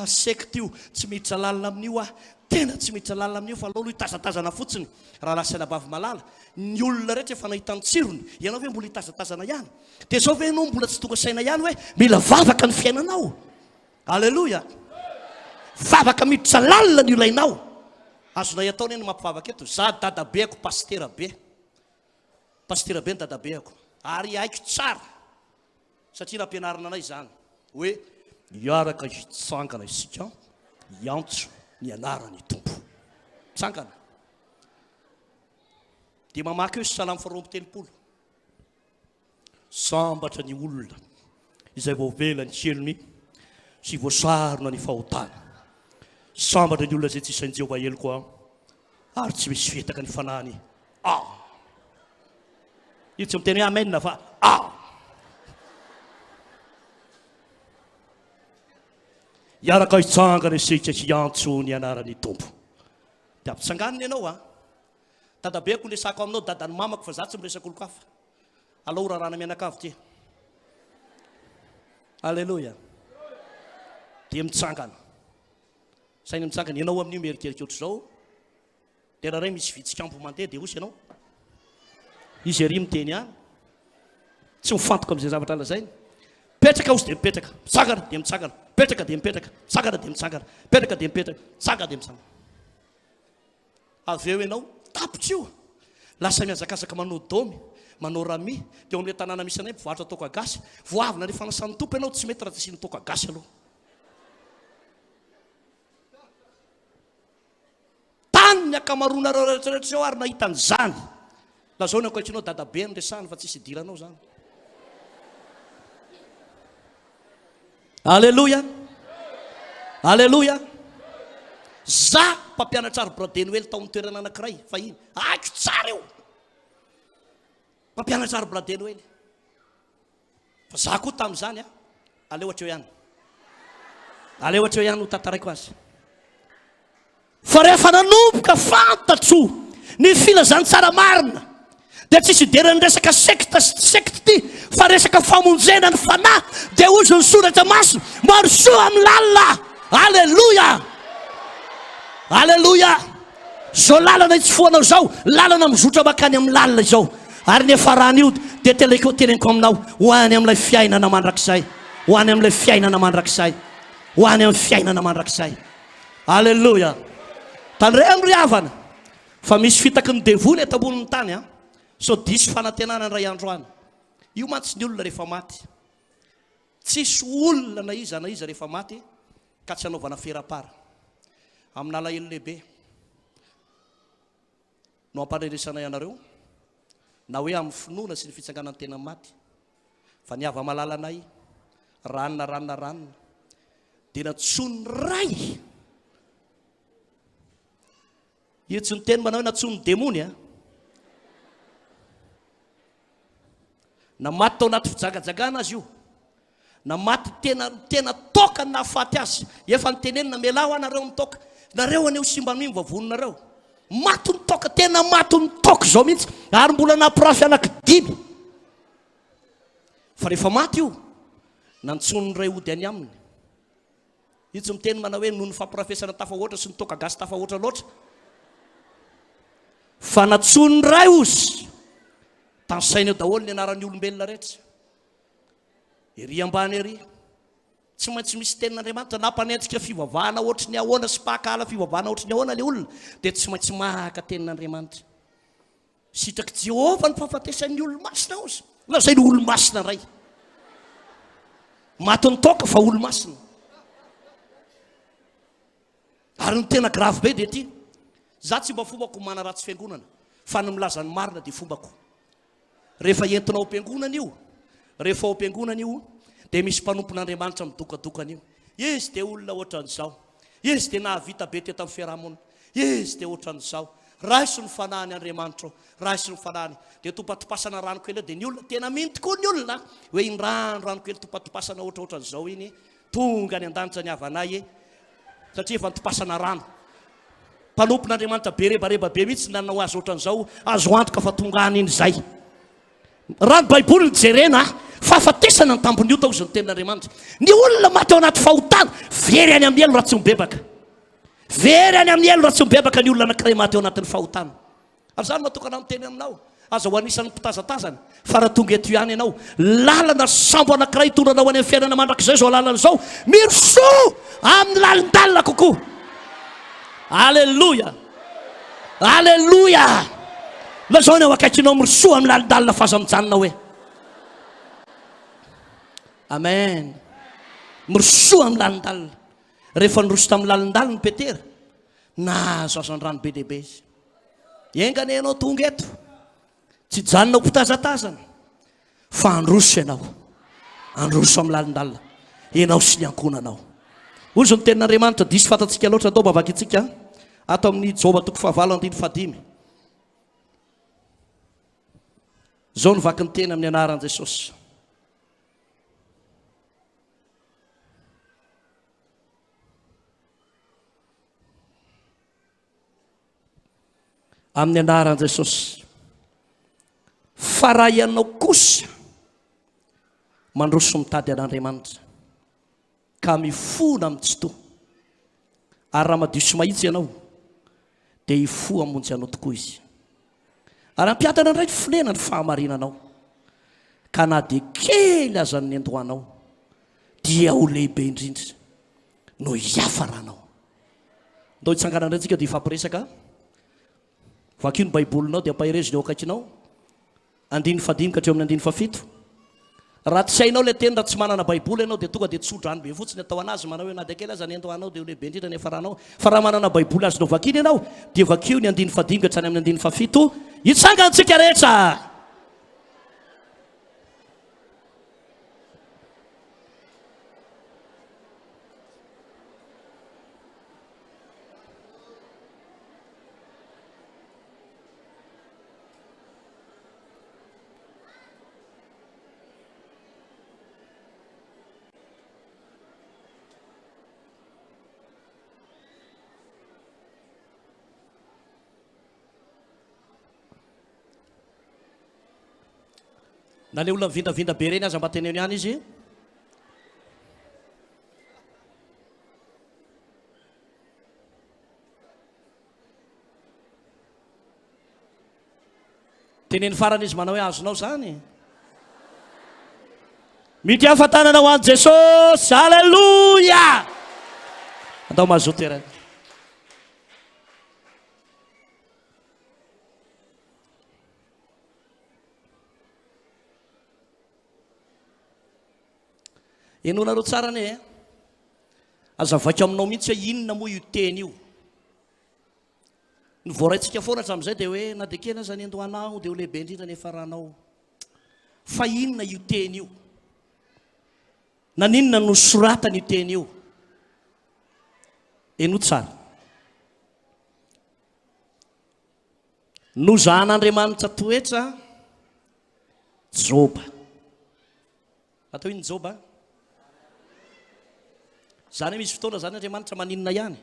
sekta io tsy miditra lalina amin'io, tena tsy miditra lalina amin'io, fa aloha hitazatazana fotsiny. Raha lasana bavy malala, ny olona rehetra efa nahitany tsirony, ianao hoe mbola hitazatazana ihany. Dia zao ve ianao mbola tsy tonga saina ihany hoe mila vavaka ny fiainanao. Alleluia. Vavaka miditra lalina ny ilainao. Azonay ataony ny mampivavaka eto, za dadabeako pastera be, pastera be ny dadabeako, ary haiko tsara satria nampianarana anay zany hoe hiaraka hitsangana isika, hiantso ny anarany tompo. Tsangana. Dia mamaky eo Salamo 4:30. Sambatra ny olona izay voavela ny tselony sy voasarona ny fahotana. Sambatra ny olona izay tsy isain'ny Jehovah elo koa, ary tsy misy fetaka ny fanahiny. Io tsy miteny hoe amen fa hiaraka hitsangana isika hiantso ny anarany tompo. Dia ampitsanganiny ianao dadabeako lesako aminao, dadany mamako, fa za tsy miresaka olo kafa. Alao rarana mianakavy ty. Alleluia. Dia mitsangana. Saina mitsangana, ianao amin'io mierikerika ohatr' zao. Dia raha ray misy vitsikampo mandeha dia osy ianao. Izy ery miteny ihany. Tsy mifantoka amin'izay zavatra lazainy. Petraka osy dia mipetraka, mitsangana dia mitsangana, petraka dia mipetraka, mitsangana dia mitsangana, petraka dia mipetraka, mitsangana dia mitsangana. Avy eo ianao tapitra io, lasa miazakazaka manao domy, manao rami. Dia amin'ilay tanàna misy anay mpivarotra toaka gasy, voavina rehefa nasan'ny tompo ianao tsy mety raha tsy asiany toaka gasy aloha. Tany ny akamaroanareo rehetrarehetra eo ary nahitan'izany. Lazao ny ankoatrinao dadabe ny resahany fa tsisy idiranao zany. Alleluia. Alleluia. Za mpampianatra ary Brother Noël tao amin'ny toerana anankiray fahiny, haiko tsara io, mpampianatra ary Brother Noël. Fa za koa tamin'izany aleo ohatra eo ihany, aleo ohatra eo ihany ho tantaraiko azy. Fa rehefa nanomboka fantatro ny filazany tsara marina, dia tsisy iderany resaka sekta ty, fa resaka famonjena ny fanahy, dia ozy ny soratra masina marosoa amin'ny lalina. Alleluia. Alleluia. Zao lalana tsy foanao zao, lalana mizotra makany amin'ny lalina izao. Ary nefa raha an'io dia teneniko aminao, ho any amin'ilay fiainana mandrakizay, ho any amin'ilay fiainana mandrakizay, ho any amin'ny fiainana mandrakizay. Alleluia. Tandray amin'ny riavana fa misy fitaky ny devoly eto ambonin'ny tany so diso fanantenana ny ray andro any. Io mantsy ny olona rehefa maty, tsisy olona na iza rehefa maty ka tsy hanaovana ferapara. Amin'ny alahelo lehibe no ampareresanay anareo, na hoe amin'ny finoana sy ny fitsanganan'ny tena maty, fa ny ava malala anay ranona dia natsony ray. Io tsy ny teny manao hoe natsony demony na maty tao anaty fijagajagana azy io, na maty tena toka na faty azy. Efa nytenenina melao anareo mitoka, nareo aneo simba mimo vavononareo, maty ny toka, tena maty ny toka zao mihitsy, ary mbola naprafy anaky 5. fa rehefa maty io nantsony ray ody any aminy io tsy miteny manao hoe noho ny fampiarafesana tafahoatra sy ny toka gasy tafahoatra loatra fa natsony ray ozy tansaina eo daholo ny anaran'ny olombelona rehetra ery ambany ery tsy maintsy misy tenin'Andriamanitra nampanenjika fivavahana ohatry ny ahoana sy pakala fivavahana ohatry ny ahoana le olona dia tsy maintsy mahaka tenin'Andriamanitra sitraky Jehovah ny fahafatesan'ny olo-masina ozy lazay ny olo-masina ray maty ny toka fa olo-masina ary ny tena grave be dia ty za tsy mba fombako mana ratsy fiangonana fa ny milaza ny marina dia fombako rehefa entinao am-piangonana io rehefa ao am-piangonana io dia misy mpanompon'Andriamanitra midokadokana io izy dia olona ohatran'izao izy dia nahavita be teto amin'ny fiarahamonina izy dia ohatran'izao raisy ny fanahiny Andriamanitra raisy ny fanahiny dia topatopasana rano kely dia ny olona tena mino tokoa ny olona hoe iny rano kely topatopasana ohatrohatran'izao iny tonga any an-danitra ny havanay satria efa nitopasana rano mpanompon'Andriamanitra be rebareba be mihitsy nanao azy ohatran'izao azo antoka fa tonga any iny zay raha ny baiboly ny jerena fahafatesana ny tambony io tao izy ny tenin'Andriamanitra ny olona maty ao anaty fahotana very any amin'ny elo raha tsy mibebaka very any amin'ny elo raha tsy mibebaka ny olona anankiray maty ao anatin'ny fahotana ary zany matokana miteny aminao aza ho anisan'ny mpitazatazana fa raha tonga eto ihany ianao lalana sambo anankiray tonranao any amin'ny fiainana mandrakizay zao lalana zao miroso amin'ny lalindalina kokoa alleluia alleluia lazao ny ao akaikinao miroso amin'ny lalindalina fahaza-mijanona hoe amen miroso amin'ny lalindalina rehefa niroso tamin'ny lalindalina ny Petera nahazo azony rano be dehibe izy engany ianao tonga eto tsy janonao mpitazatazana fa androso ianao androso amin'ny lalindalina ianao sy ny ankonanao ozy ny tenin'Andriamanitra disy fantatsika loatra atao mavaka itsika ato amin'ny Joba 4:5 zao ny vaky ny teny amin'ny anaran'i Jesosy amin'ny anaran'i Jesosy fa raha ianao kosa mandroso mitady an'Andriamanitra ka mifona amin'ny tsotoa ary raha madio sy mahitsy ianao dia hifo hamonjy anao tokoa izy ary ampiatana indray filena ny fahamarinanao ka na dia kely aza ny andohanao dia ho lehibe indrindra no hiafaranao ndao hitsangana indray tsika dia ifampiresaka vakio ny baibolinao dia ampahireziny eo akaikinao 5 ka hatreo amin'ny 7 raha tsy hainao le teny raha tsy manana baiboly ianao dia tonga dia tsodrano be fotsiny atao anazy manao hoe na dia kely aza ny andohanao dia ho lehibe indrindra ny hafaranao fa raha manana baiboly azonao vakiny ianao dia vakio ny 5 ka hatrany amin'ny 7 hitsangantsika rehetra na le olona mivindravinda be reny aza mba teneno ihany izy teneny farana izy manao hoe azonao zany mity afatanana ho an'i Jesosy alleluia andao mazoto erany enonareo tsara ne azavaiko aminao mihitsy hoe inona moa io teny io ny voaraintsika foana hatramin'izay dia hoe na dia kely aza ny andohanao dia ho lehibe indrindra ny hafaranao fa inona io teny io na ninona no soratana io teny io eno tsara no zahan'Andriamanitra toetra Joba atao iny Joba zany misy fotoana zany Andriamanitra maninona ihany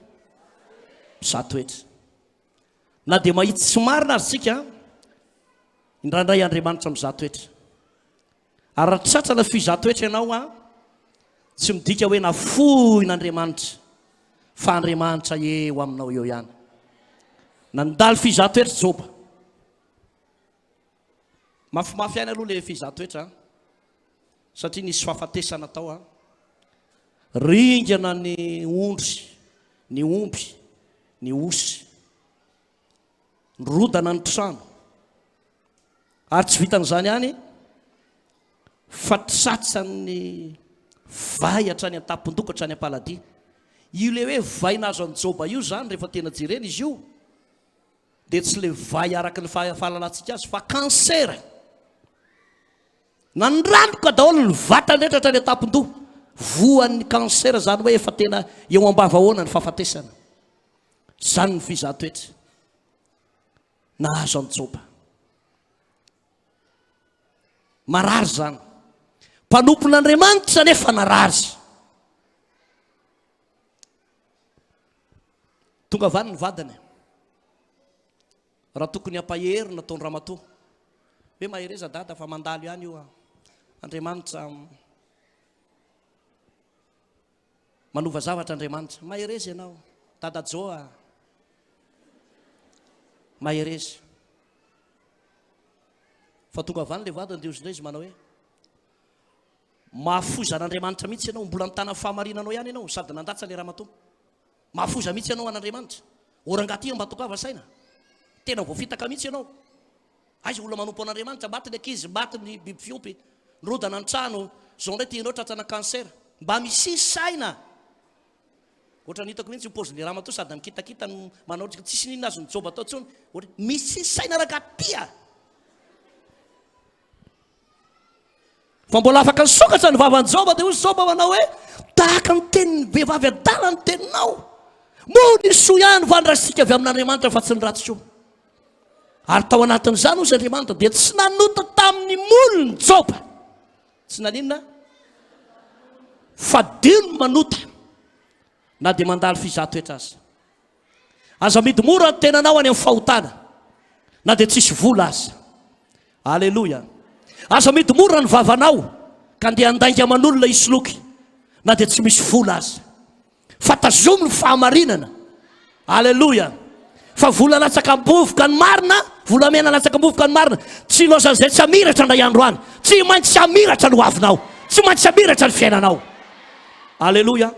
mizaha toetra na dia mahitsy sy marina azy tsika indraindray Andriamanitra mizaha toetra ary raha tsatsana fizatoetra ianao a tsy midika hoe nafohin'Andriamanitra fa Andriamanitra eo aminao eo ihany. Nandalo fizatoetra Joba. Mafimafy ihany aloha le fizatoetra satria nisy fahafatesana tao a. Ringana ny ondry, ny omby, ny osy, rodana ny trano. Ary tsy vitan'izany ihany fa tsatsany vai hatrany an-tampon-doka hatrany am-paladia. Io le hoe vai nazo an'i Joba io zany rehefa tena jerena izy io dia tsy le vai araka ny fahalalantsika azy fa kansera. Nandranoka daholo ny vatany rehetra hatrany an-tampon-doha. Voan'ny kansera zany hoe efa tena eo ambavahoana ny fahafatesana. Zany ny fizatoetra nahazo an'i Joba. Marary zany. Mpanompon'Andriamanitra nefa narary. Tonga vany ny vadany. Raha tokony hampahery nataony ramatoa. Hoe mahereza dada fa mandalo ihany io Andriamanitra manova zavatra Andriamanitra. Mahereza ianao dada Joa. Mahereza. Fa tonga vany le vadany dia ozy izy manao hoe mahafoza an'Andriamanitra mihitsy ianao, mbola mitana fahamarinanao ihany ianao sady nandatsa le ramatoa. Mahafoza mihitsy ianao an'Andriamanitra. Orangaty mba tokava saina. Tena voafitaka mihitsy ianao. Aiza olona manompo an'Andriamanitra baty ny ankizy, baty ny biby fiompy, rodana ny trano, zao ndray tianao tratrana kansera. Mba misy saina. Ohatra ny hitako mihitsy pozin'ny ramatoa sady mikitakita manao tsisy ninona azo ny Joba atao tsony. Ohatra misy saina ragatia. Fa mbola afaka nisokatra ny vavan'i Joba dia hozy Joba manao hoe tahaka ny tenin'ny vehivavy adala ny teninao. Moa ny soa ihany vandrasika avy amin'Andriamanitra fa tsy ny ratsy soa. Ary tao anatin'izany ozy Andriamanitra dia tsy nanota tamin'ny molony Joba. Tsy naninona? Fa dino manota. Na dia mandalo fizatoetra azy. Aza midimora ny tenanao any amin'ny fahotana. Na dia tsisy vola aza. Aleloia. Aza midimora ny vavanao ka andeha handainga aman'olona isoloky. Na dia tsy misy vola aza. Fa tazomy ny fahamarinana. Aleloia. Fa vola latsaka mbovoka ny marina, volamena latsaka mbovoka ny marina. Tsy loazan'izay tsy hamiratra ndray andro any. Tsy maintsy tsy hamiratra ny hoavinao. Tsy maintsy hamiratra ny fiainanao. Aleloia.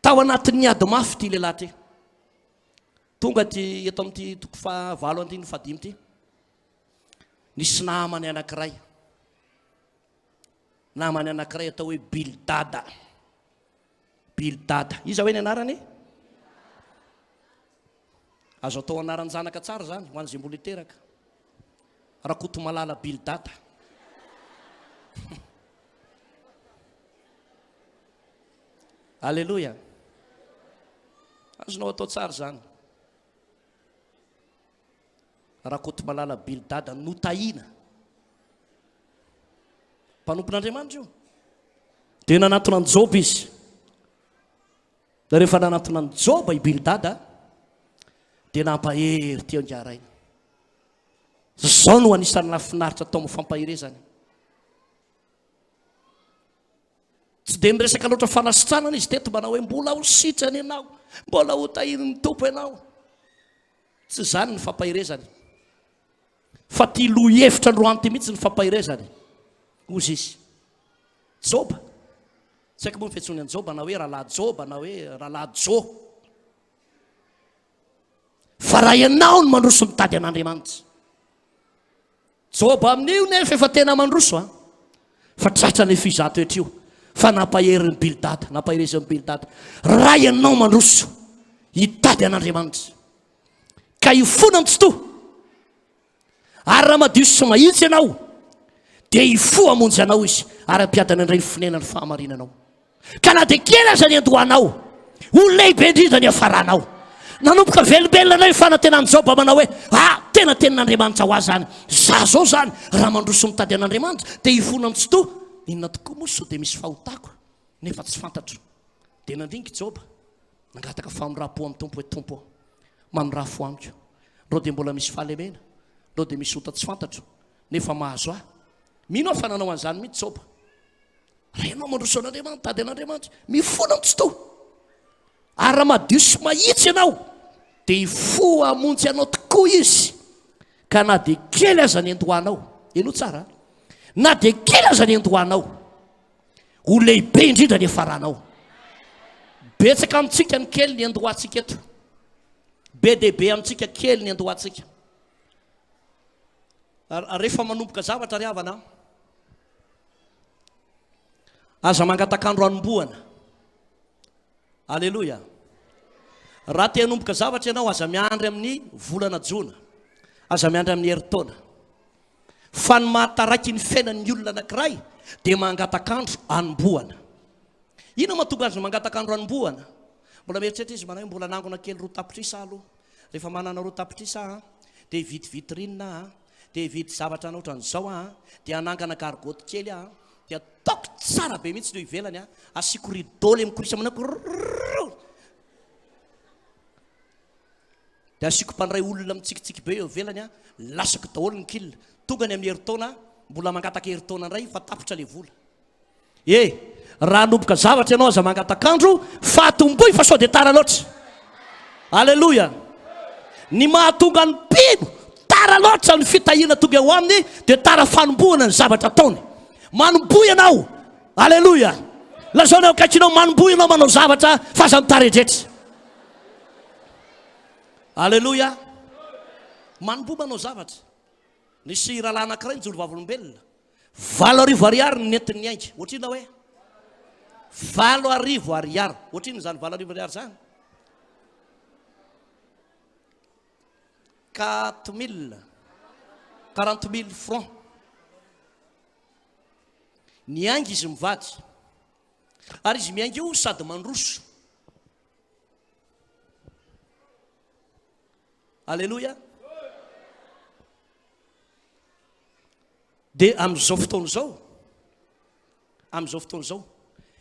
Tao anatin'ny ady mafy ty lehilahy ty. Tonga ty eto amin'ity toko fahavalo andiny fadimy ty. Nisy namany anankiray. Namany anankiray atao hoe Bildada. Bildada. Iza hoe ny anarany? Azo atao anarany zanaka tsara zany ho an'izay mbola iteraka. Rakoto malala Bildada. Aleluia. Azonao atao tsara zany. Rakoto malala Bildada notahina. Mpanompon'Andriamanitra io. Dia nanatona ny Joba izy. Da rehefa nanatona ny Joba i Bildada dia nampahery teo angaraina. Zao no anisan'ny nafinaritra tao amin'ny fampaherezany. Tsy dia miresaka loatra fanasitranana izy teto manao hoe mbola ho sitrany ianao, mbola ho tahirin'ny tompo ianao. Tsy zany ny fampaherezany. Fa ty lohevitra androany ty mihitsy ny fampaherezany. Ozy izy. Joba. Tsy haiko moa ny fiantsony an'i Joba na hoe rahalahy Joba na hoe rahalahy Jo. Fa raha ianao no mandroso mitady an'Andriamanitra. Joba amin'io nefa efa tena mandroso a. Fa tratra ny fizatoetra io. Fa nampahery ny Bildada, nampahereza ny Bildada. Raha ianao mandroso hitady an'Andriamanitra. Ka hifona ny tsotoa. Ary raha madio sy mahitsy ianao dia hifo hamonjy anao izy. Ary ampiadana indray ny finenany fahamarinanao. Ka na dia kely aza ny andohanao, ho lehibe indrindra ny hafaranao. Nanomboka velobelona anao fanantenan'i Joba manao hoe tena tenin'Andriamanitra ho azy zany. Za zao zany raha mandroso mitady an'Andriamanitra dia hifona ny tsotoa. Inona tokoa moa so dia misy fahotako nefa tsy fantatro. Dia nandiniky Joba nangataka famirapo amin'ny tompo hoe tompo, mamirafo amiko. Reo dia mbola misy fahalemena, reo dia misy ota tsy fantatro. nefa mahazo ahy. Mino aho fa nanao an'izany mihitsy sopa. Raha ianao mandroso an'Andriamanitra, tady an'Andriamanitra, mifona amin'ny tsy to. Ary raha madio sy mahitsy ianao, dia ifo hamonjy anao tokoa izy. Ka na dia kely aza ny andohanao, eno tsara, na dia kely aza ny andohanao, ho lehibe indrindra ny efaranao. Betsaka amintsika ny kely ny andohantsika eto, be dia be amintsika kely ny andohantsika. Rehefa manomboka zavatra ry havana, aza mangatakandro hanombohana. Alleloia. Raha te hanomboka zavatra ianao, aza miandry amin'ny volana jona, aza miandry amin'ny herintaona. Fa ny mahataraiky ny fiainan'ny olona anankiray dia mangatakandro hanombohana. Ina mahatonga azy mangatakandro hanombohana? Mbola mieritreritra izy manao hoe mbola nangona kely 2 tapitrisa aloha. Rehefa manana 2 tapitrisa dia hividy vitrine, dia hividy zavatra ohatran'izao, dia anangana gargote kely, dia ataoko tsara be mihitsy leo ivelany, asiko rideau le mikorisa manako, dia asiko mpandray olona mitsikitsiky be eo ivelany, lasako daholo ny kila. Tonga ny amin'ny herintaona, mbola mangataka herintaona indray fa tapitra le vola. Raha hanomboka zavatra ianao aza mangatakandro, fa atomboy fa sao dia tara loatra. Alleluia. Ny mahatonga ny mpino tara loatra ny fitahiana tonga eo aminy dia tara fanombohana ny zavatra ataony. Manomboy ianao. Alleluia. Lazaonao akaikinao manomboy ianao manao zavatra fa aza mitarejetra. Alleluia. Manomboy manao zavatra. Nisy rahalahy anankiray nijoro vavolombelona, 7 ariary ny nentin'ny aika. Ohatrina hoe 7 ariary. Ohatrina zany 7 ariary zany? 40 000 francs. Niangy izy mivady. Ary izy miangy io sady mandroso. Alleluia. Dia amin'izao fotoana izao,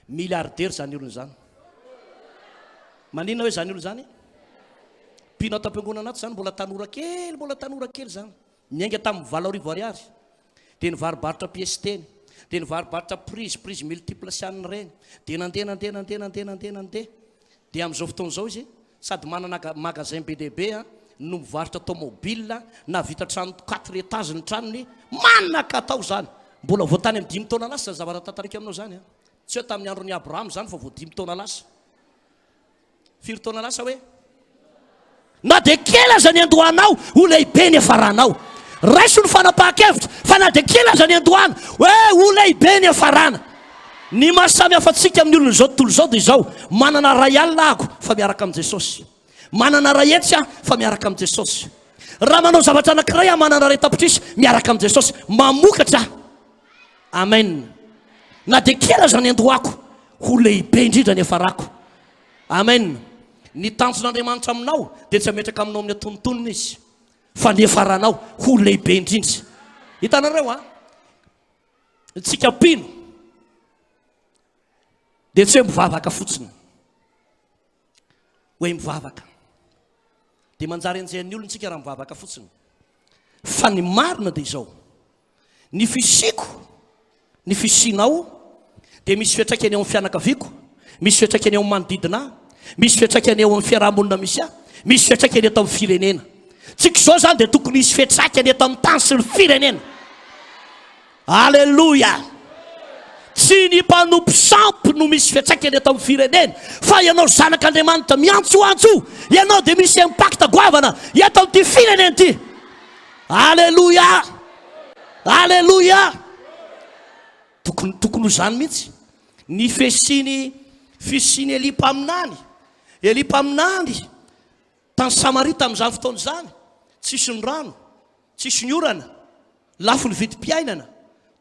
milliardaire zany olona zany. Maninona hoe zany olona zany? Mpino ato am-piangonana ato zany, mbola tanora kely zany. Niainga tamin'ny 7 ariary. Dia nivarobarotra pièce teny, dia nivarobarotra prise multiple sianina reny. Dia nandeha. Dia amin'izao fotoana izao izy sady manana magasin be dia be, no mivarotra automobile, na vita trano 4 étages ny tranony, manaka atao zany. Mbola voatany amin'ny 5 taona lasa zavatra tantarika aminao zany. Tsy hoe tamin'ny andron'ny Abraham zany fa vo 5 taona lasa. 4 taona lasa hoe? Na dia kely aza ny andohanao, ho lehibe ny efaranao. Raiso ny fanapahan-kevitra, fa na dia kely aza ny andohana, hoe ho lehibe ny efarana. Ny mahasamy hafatsika amin'ny olona izao tontolo izao dia izao, manana ray alina ako fa miaraka amin'ny Jesosy. Manana ray hetsy fa miaraka amin'ny Jesosy. Raha manao zavatra anankiray manana ray tapitrisa miaraka amin'ny Jesosy, mamokatra. Amen. Na dia kely aza ny andohako, ho lehibe indrindra ny efarako. Amen. Ny tanjon'Andriamanitra aminao dia tsy ametraka aminao amin'ny antonontonony izy, fa ny efaranao ho lehibe indrindra. Hitanareo tsika mpino dia tsy hoe mivavaka fotsiny, hoe mivavaka dia manjary anjehan'ny olona tsika raha mivavaka fotsiny. Fa ny marina dia izao, ny fisiko, ny fisinao dia misy fiantraikany eo amin'ny fianakaviako, misy fiantraikany eo amin'ny manodidina, misy fiantraikany eo amin'ny fiarahamonina misy misy fiantraikany eto amin'ny firenena. Tsika izao zany dia tokony hisy fiantraikany eto amin'ny tany sy ny firenena. Alleluia. Tsy ny mpanompo sampy no misy fiantraikany eto amin'ny firenena, fa ianao zanak'Andriamanitra miantsoantso, ianao dia misy impact goavana eto amin'ity firenena ity. Alleluia. Alleluia. Tokony zany mihitsy ny fisiny Elipaminany tany Samarita amin'izany fotoana izany, tsisy ny rano, tsisy ny orana, lafo ny vidim-piainana,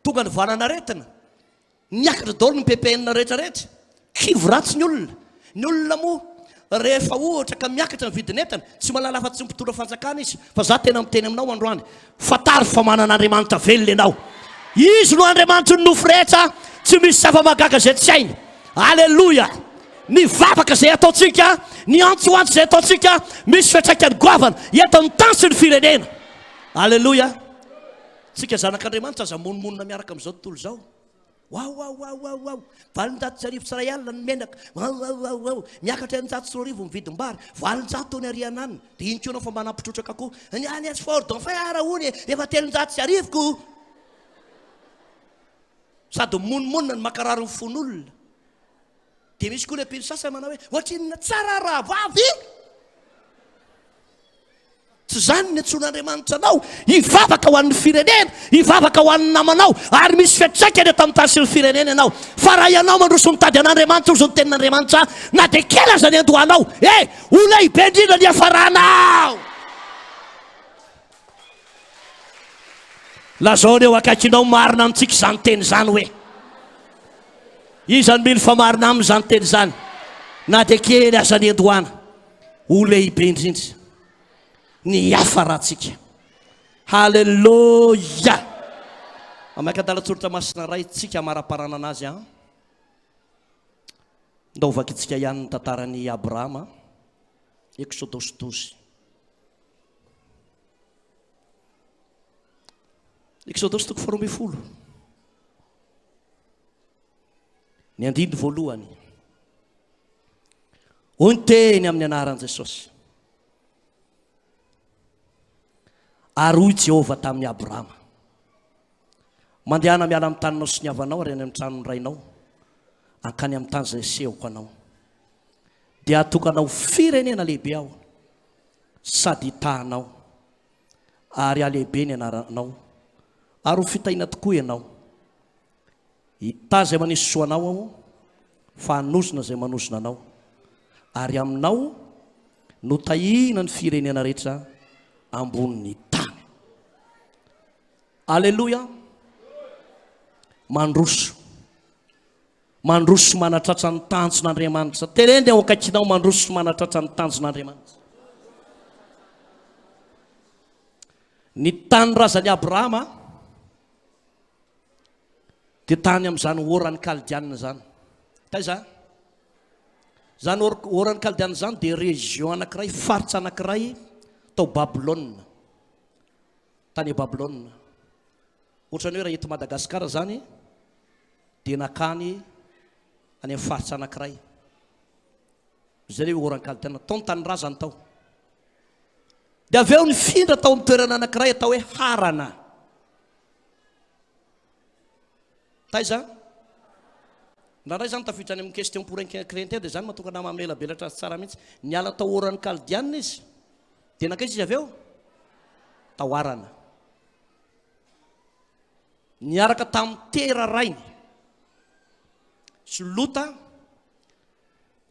tonga ny vanana-retina, niakatra daholo ny PPN rehetrarehetra, kivo ratsy ny olona moa rehefa ohatra ka miakatra ny vidin'entana, tsy malala afa-tsy mipitondra fanjakana izy. Fa za tena miteny aminao androany, fatary fa manana Andriamanitra velona ianao. Izy no Andriamanitra ny nofo rehetra, tsy misy zava-magaga zay tsy hainy. Alleluia. Ny vavaka zay ataontsika, ny antsoantso zay ataontsika, misy fiantraikany goavana eto amin'ny tany sy ny firenena. Alleluia. tsika zanak'Andriamanitra aza monomonina miaraka amin'izao tontolo zao. Wow, valonjato sy arivo tsara alina ny menaka. Miakatra eninjato sy roa arivo mividim-bary. Valonjato ny ariana any. Dia iny koa fa manampitrotraka koa. Ny any Ford d'enfer hony efa telonjato sy arivoko. Sady monomonina ny makarary ny fon'olona. Dia misy koa lepily sasany manao hoe ohatrinona tsara raha vavy. Tsy zany ny antsoan'Andriamanitra anao hivavaka ho an'ny firenena, hivavaka ho an'ny namanao, ary misy fiantraikany eto amin'ny tany sy ny firenena ianao. Fa raha ianao mandroso mitady an'Andriamanitra ozy ny tenin'Andriamanitra, na dia kely aza ny andohanao, ho lehibe indrindra ny hafaranao. Lazao eo akaikinao marina amintsika izany teny izany hoe izany mily fa marina amin'izany teny izany, na dia kely aza ny andohana, ho lehibe indrindra ny hafarantsika. Halleluja. Amakan-dalan-tsoratra masina ray tsika maraparana anazy ndaovaka itsika ihany ny tantaran'ny Abrahama. Exodus 12. Exodus 12. Ny andiny voalohany. Hoy ny teny amin'ny anaran'i Jesosy. Ary hoy Jehovah tamin'ny Abrahama, mandehana miala amin'ny taninao sy ny havanao ary any amin'ny tranony rainao, ankany amin'ny tany izay asehoko anao, dia hatokanao firenena lehibe aho, sady hitahanao, ary alehibe ny anaranao, ary ho fitahiana tokoa ianao. Hita izay manisy soanao aho, fa hanosona izay manosona anao, ary aminao no tahina ny firenena rehetra ambonin'ny tany. Alleluia. Mandroso manatratra ny tanjon'Andriamanitra. Teneny ao akaikinao mandroso manatratra ny tanjon'Andriamanitra. Ny tany razan'i Abrahama dia tany amin'izany oran'ny Kaldiana zany. Taiza? Zany oran'ny Kaldiana zany dia région anankiray, faritra anankiray tao Babylone. Tany Babylone. Ohatrany hoe raha eto Madagasikara zany dia nakany any amin'ny faritra anankiray. Izay hoe oran'ny Kaldiana tao ny tany razany tao. Dia avy eo nifindra tao amin'ny toerana anankiray atao hoe Harana. Taiza? Ndray zany tafiditra any amin'ny question pour un chrétien dia zany mahatonga nama melabelatra tsara mihitsy. Niala tao oran'ny Kaldiana izy. Dia nakaiza izy avy eo? Tao Harana. Niaraka tamin'ny Tera rainy sy Lota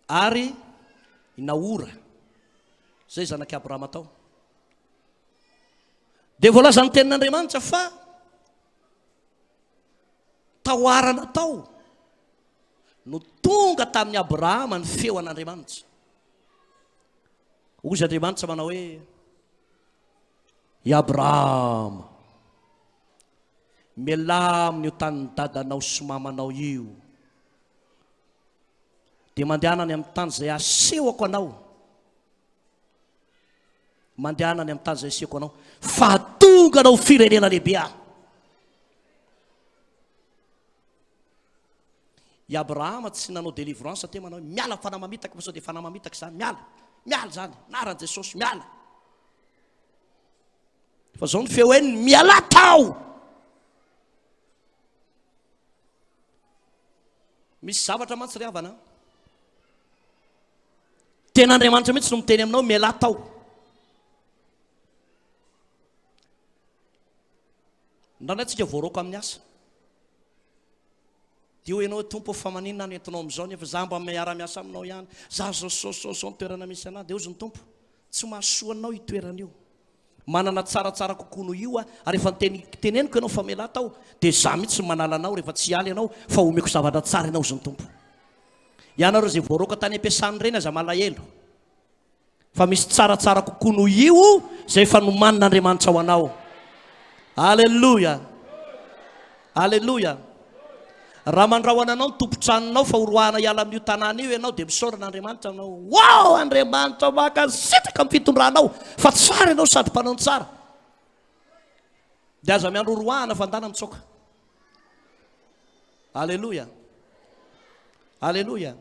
ary Naora. Zay zanak'i Abrahama tao. Dia voalaza ny tenin'Andriamanitra fa tao Harana tao no tonga tamin'ny Abrahama ny feo an'Andriamanitra. Ozy Andriamanitra manao hoe i Abrahama, milamina io tany dadanao sy mamanao io, dia mandehanany amin'ny tany izay asehoko anao, mandehanany amin'ny tany izay asehoko anao, fa tonga anao firenena lehibe aho. I Abrahama tsy nanao délivrance te manao miala fanamamitaka, fa sao dia fanamamitaka zany, miala zany, naran'i Jesosy miala. Fa zao ny feo hoe miala tao. Misy zavatra mantsy ry havana. Ten'Andriamanitra mihitsy no miteny aminao miala tao. Ndraindray tsika voaroko amin'ny asa. Dia hoe ianao tompo fa maninona no entinao amin'izao nefa za mba miara-miasa aminao ihany. Za zao ny toerana misy anahy. Dia hozy ny tompo, tsy mahasoa anao io toerana io. Manana tsaratsara kokoa noho io ary efa teneniko ianao fa miala tao, dia za mihitsy manala anao rehefa tsy aly ianao fa omeko zavatra tsara ianao ozy ny tompo. Ianareo izay voaroka tany ampiasany reny aza malahelo. Fa misy tsaratsara kokoa noho io izay efa nomanin'Andriamanitra ho anao. Alleluia. Alleluia. Raha mandrahoana anao ny tompo-tranonao fa horoahana hiala amin'io tanàna io ianao dia misaoran'Andriamanitra anao. Wow, Andriamanitra makasitraka amin'ny fitondranao fa tsara ianao sady mpanao tsara. dia aza miandro roahana fandana mitsoka. Alleluia, alleluia.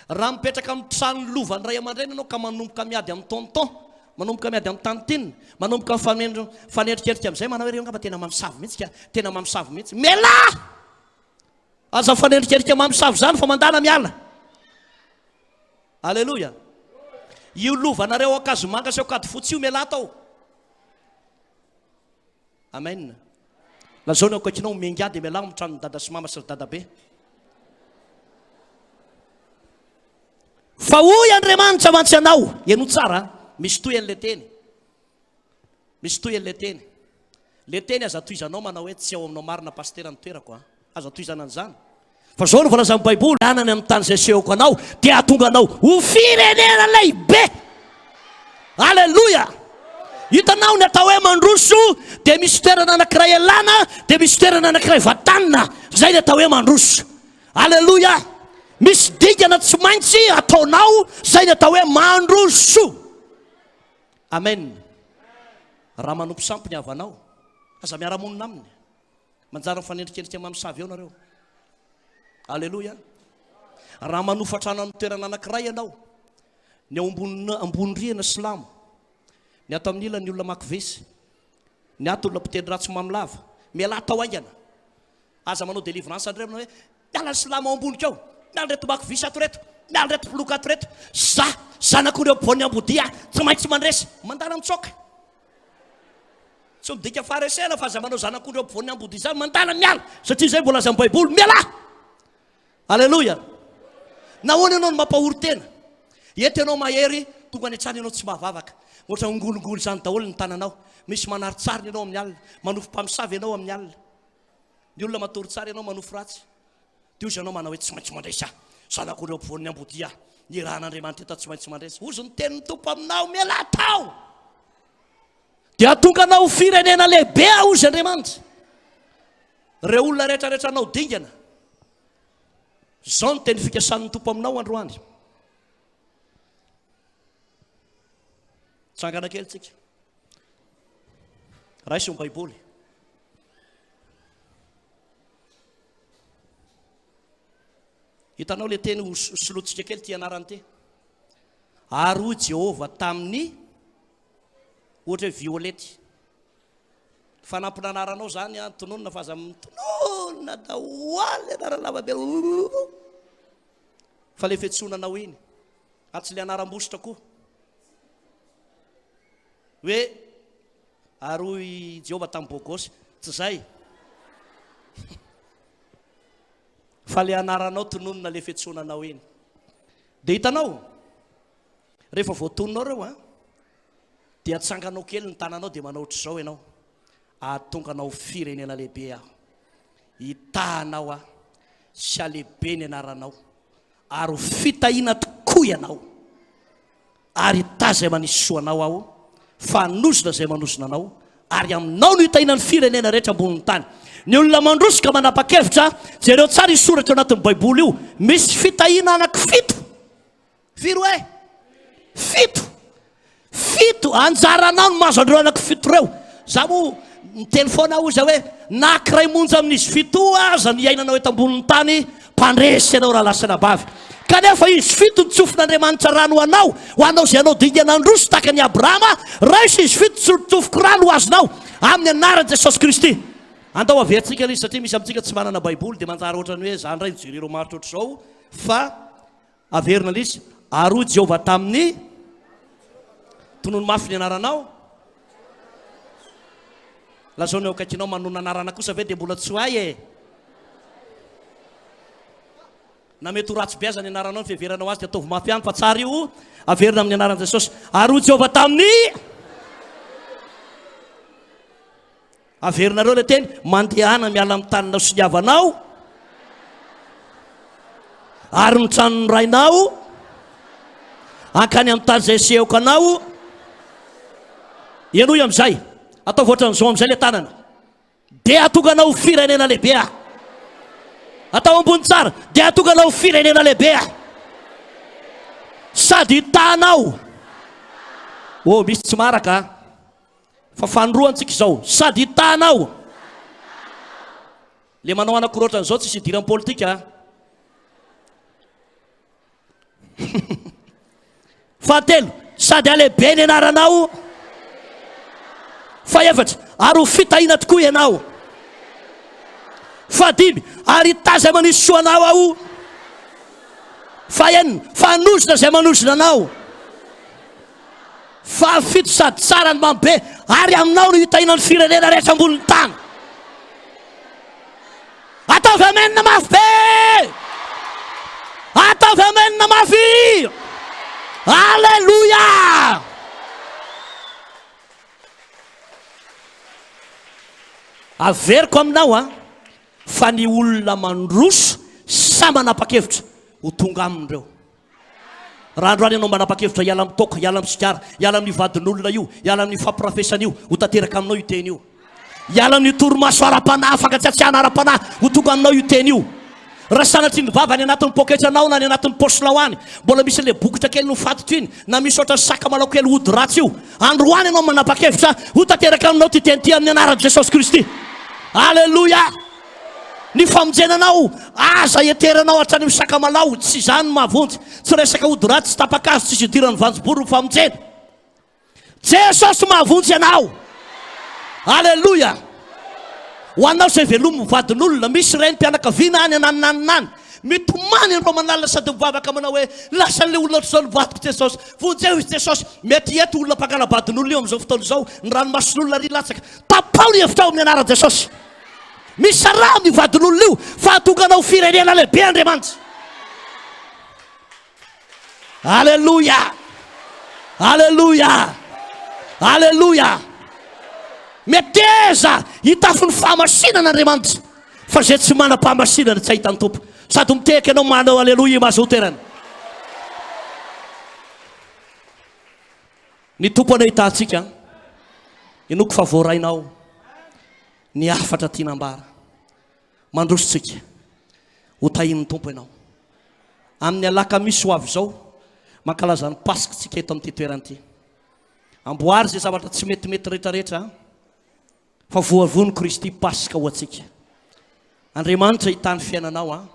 Raha mipetraka amin'ny trano lovany ray aman-dreny ianao ka manomboka miady amin'ny tonton, manomboka miady amin'ny tantine, manomboka fanendriketrika amin'izay manao hoe reo angamba tena mamosavy mihitsy ka, tena mamosavy mihitsy. Mela aza fanendriketrika mamosavy zany fa mandana miala. Alleluia. Io lovanareo akazo manga sy akady fotsy io mela tao. Amen. Lazao ny akaikinao miangady mela mitranony dada sy mama sy dadabe. Fa hoy Andriamanitra mantsy anao, eno tsara, misy toy an'le teny. Misy toy an'le teny. Le teny aza toizanao manao hoe tsy ao aminao marina pastera ny toerako, aza toizana an'izany. Fa zao no volazany Baiboly, anany amin'ny tany izay sehoko anao, dia atonga anao ho firenena lehibe. Alleluia. Hitanao ny atao hoe mandroso, dia misy toerana anankiray elana, dia misy toerana anankiray vatanina. Zay ny atao hoe mandroso. Alleluia. Misy dingana tsy maintsy ataonao, zay ny atao hoe mandroso. Amen. Raha manompo sampy ny avanao, aza miara-monina aminy. Manjary mifanendrikendrika mamosavy eo nareo. Alleluia. Raha manofatrano amin'ny toerana anankiray ianao, ny ambony rihana silamo, ny ato amin'ny ilany olona makivesy, ny ato olona mpitendry ratsy mamilava, miala atao aingana. Aza manao délivrance andreo hoe miala ny silamo ao ambony keo, miala reto makivesy ato reto, miala reto poloka ato reto. Zanakoreo mpivoany ambodia tsy maintsy mandresy, mandana mitsoka. Tsy midika farisena fa aza manao zanakoreo mpivoany ambodia zany mandana miala, satria zay mbola aza amin'ny Baiboly miala. Alleluia. Nahoana ianao no mampahory tena? Eto ianao mahery, tonga any an-trano ianao tsy mahavavaka. Ohatra ngolongolo zany daholo ny tananao. Misy manaritsarina ianao amin'ny alina, manofo mpamosavy ianao amin'ny alina. Ny olona matory tsara ianao manofo ratsy. Dia ozy ianao manao hoe tsy maintsy mandresy aho, zanakoreo mpivoany ambodia, ny rahan'Andriamanitra eto tsy maintsy mandresy. Ozy ny tenin'ny Tompo aminao, miala tao. Dia atonga anao firenena lehibe ozy Andriamanitra. Reo olona rehetrarehetra anao dingana, zao ny teny fikasan'ny Tompo aminao androany. Tsangana kely tsika. Raisy ny Baiboly. Hitanao le teny solotsika kely ty anarany ty. Ary hoy Jehova tamin'ny ohatra hoe Violety. Fanampinanaranao zany tononona fa aza tononona dahoaly anaralava be. Fa le fetsonanao iny, atsy le anaram-bositra koa. Hoe ary hoy Jehova tamin'ny Bôgôsy, tsy zay. Fa le anaranao tononona le fetsonanao iny. Dia hitanao, rehefa voatononao reo dia atsanganao kely ny tananao dia manao ohatr'izao ianao. Atonganao firenena lehibe aho, hitahanao aho, sy alehibe ny anaranao, ary ho fitahiana tokoa ianao, ary hita zay manisy soanao aho, fanosona zay manosona anao, ary aminao no hitahiana ny firenena rehetra ambonin'ny tany. Ny olona mandrosoka manapa-kevitra, jereo tsara isoratra eo anatin'ny Baiboly io, misy fitahiana anankifito. Firy hoe? Fito. Anjaranao no mahazo andreo anankifito reo. Za mo ny telefona ozy hoe nakiray monja amin'izy fito aza ny iainanao eto ambonin'ny tany, mpandresy ianao raha lasana bavy. Kanefa izy fito nitsofin'Andriamanitra rano ho anao zay anao dingana androso tahaka ny Abrahama, raisy izy fito tsofoko rano ho azonao amin'ny anaran'i Jesosy Kristy. Andao averintsika izy satria misy amintsika tsy manana Baiboly dia manjary ohatrany hoe zany ray mijereo maritra ohatr'izao, fa averina izy ary hoy Jehova tamin'ny tonono mafy ny anaranao. Lazao ny akaikinao manona anarana kosa ve dia mbola tsy hay e. Na mety ho ratsy be aza ny anaranao ny fiheveranao azy dia ataovy mafy ihany fa tsara io averina amin'ny anaran'i Jesosy. Ary hoy Jehova tamin'ny, averinareo le teny, mandehana miala amin'ny taninao sy ny havanao, ary ny tranon'ny rainao, ankany amin'ny tany izay sehoko anao. Ianoy amin'izay, atao ohatran'izao amin'izay le tanana, dia atonganao firenena lehibe. Atao ambony tsara, dia atonganao firenena lehibe. Sady hitanao. Oh, misy tsy maraka. fa fandroantsika izao sady hitanao le manao anakorotran'izao tsisy hidiran'ny politika fahatelo sady alehibe ny anaranao faefatra ary ho fitahina tokoa ianao fahadimy ary taza manisy soanao ao faenina fanozona zay manozona anao fahafito sady tsara ny mambe ary aminao no hitahina ny firenena rehetra ambonin'ny tany ataovy amenina mafy be ataovy amenina mafy alleluia averiko aminao a fa ny olona mandroso sa manapa-kevitra ho tonga amin'ireo raha androany ianao manapa-kevitra hiala amin'ny toka hiala amin'ny sigara hiala amin'ny vadin'olona io hiala amin'ny fampirafesana io ho tanteraka aminao io teny io hiala amin'ny toromaso ara-panahy fankatsiatsiahana ara-panahy ho tonga aminao io teny io raha sanatry ny vava ny anatin'ny poketranao na ny anatin'ny posilao any mbola misy le bokotra kely no fatotro iny na misy oatra ny saka malao kely hody ratsy io androany ianao manapa-kevitra ho tanteraka aminao ty teny ty amin'ny anaran'i Jesosy Kristy alleluia ny famonjenanao aza eteranao hatrany amin'ny sakamalao tsy zany mahavonjy tsy resaka hody ratsy tsy tapakazo tsisy idiran'ny vanjobory ny famonjena Jesosy mahavonjy ianao alleluia ho anao zay velomy vadin'olona misy renim-pianakaviana any ananinaninany mitomany anao manalina sady mivavaka manao hoe lasa le olona ohatr'izao nivadiko Jesosy vonjeo izy Jesosy mety eto olona mpangalabadin'olona io amin'izao fotoana izao ny ranomason'olona ry latsaka tapao ny hevitra ao amin'ny anaran'i Jesosy misy raha amin'ny vadin'olona io fa tonga anao firenena lehibe Andriamanitra alleluia alleluia alleluia meteza hitafy ny fahamasinana Andriamanitra fa zay tsy manam-pahamasinana tsy ahitany tompo sady miteka ianao manao alleluia mahazo terana ny tompo anahitantsika inoko fa voarainao ny afatra tianambara mandrositsika ho tahin'ny tompo ianao amin'ny alakamisy ho avy zao mankalaza ny pasikatsika eto amin'ity toeranyity amboary zay zavatra tsy metimety rehetrarehetra fa voavony Kristy pasika ho atsika Andriamanitra hitany fiainanao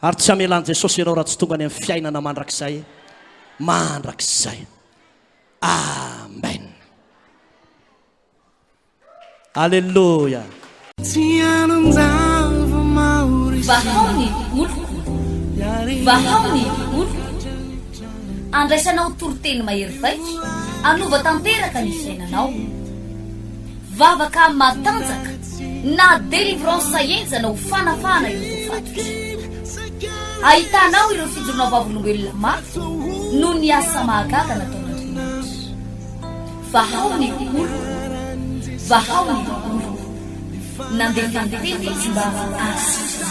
ary tsy amelan'i Jesosy ianao raha tsy tonga any amin'ny fiainana mandrakizay amen alleluia vahaony oloko vahaony oloko andraisanao toroteny mahery vaika anova tanteraka ny fiainanao vavaka matanjaka na délivrance enjana ho fanafana ireo fatotra ahitanao ireo fijorona vavolombelona mafy no ny asa mahagaga nataon'Andriamanitra vahaony oloko vahaony oloko nandefandefety izy mba asitra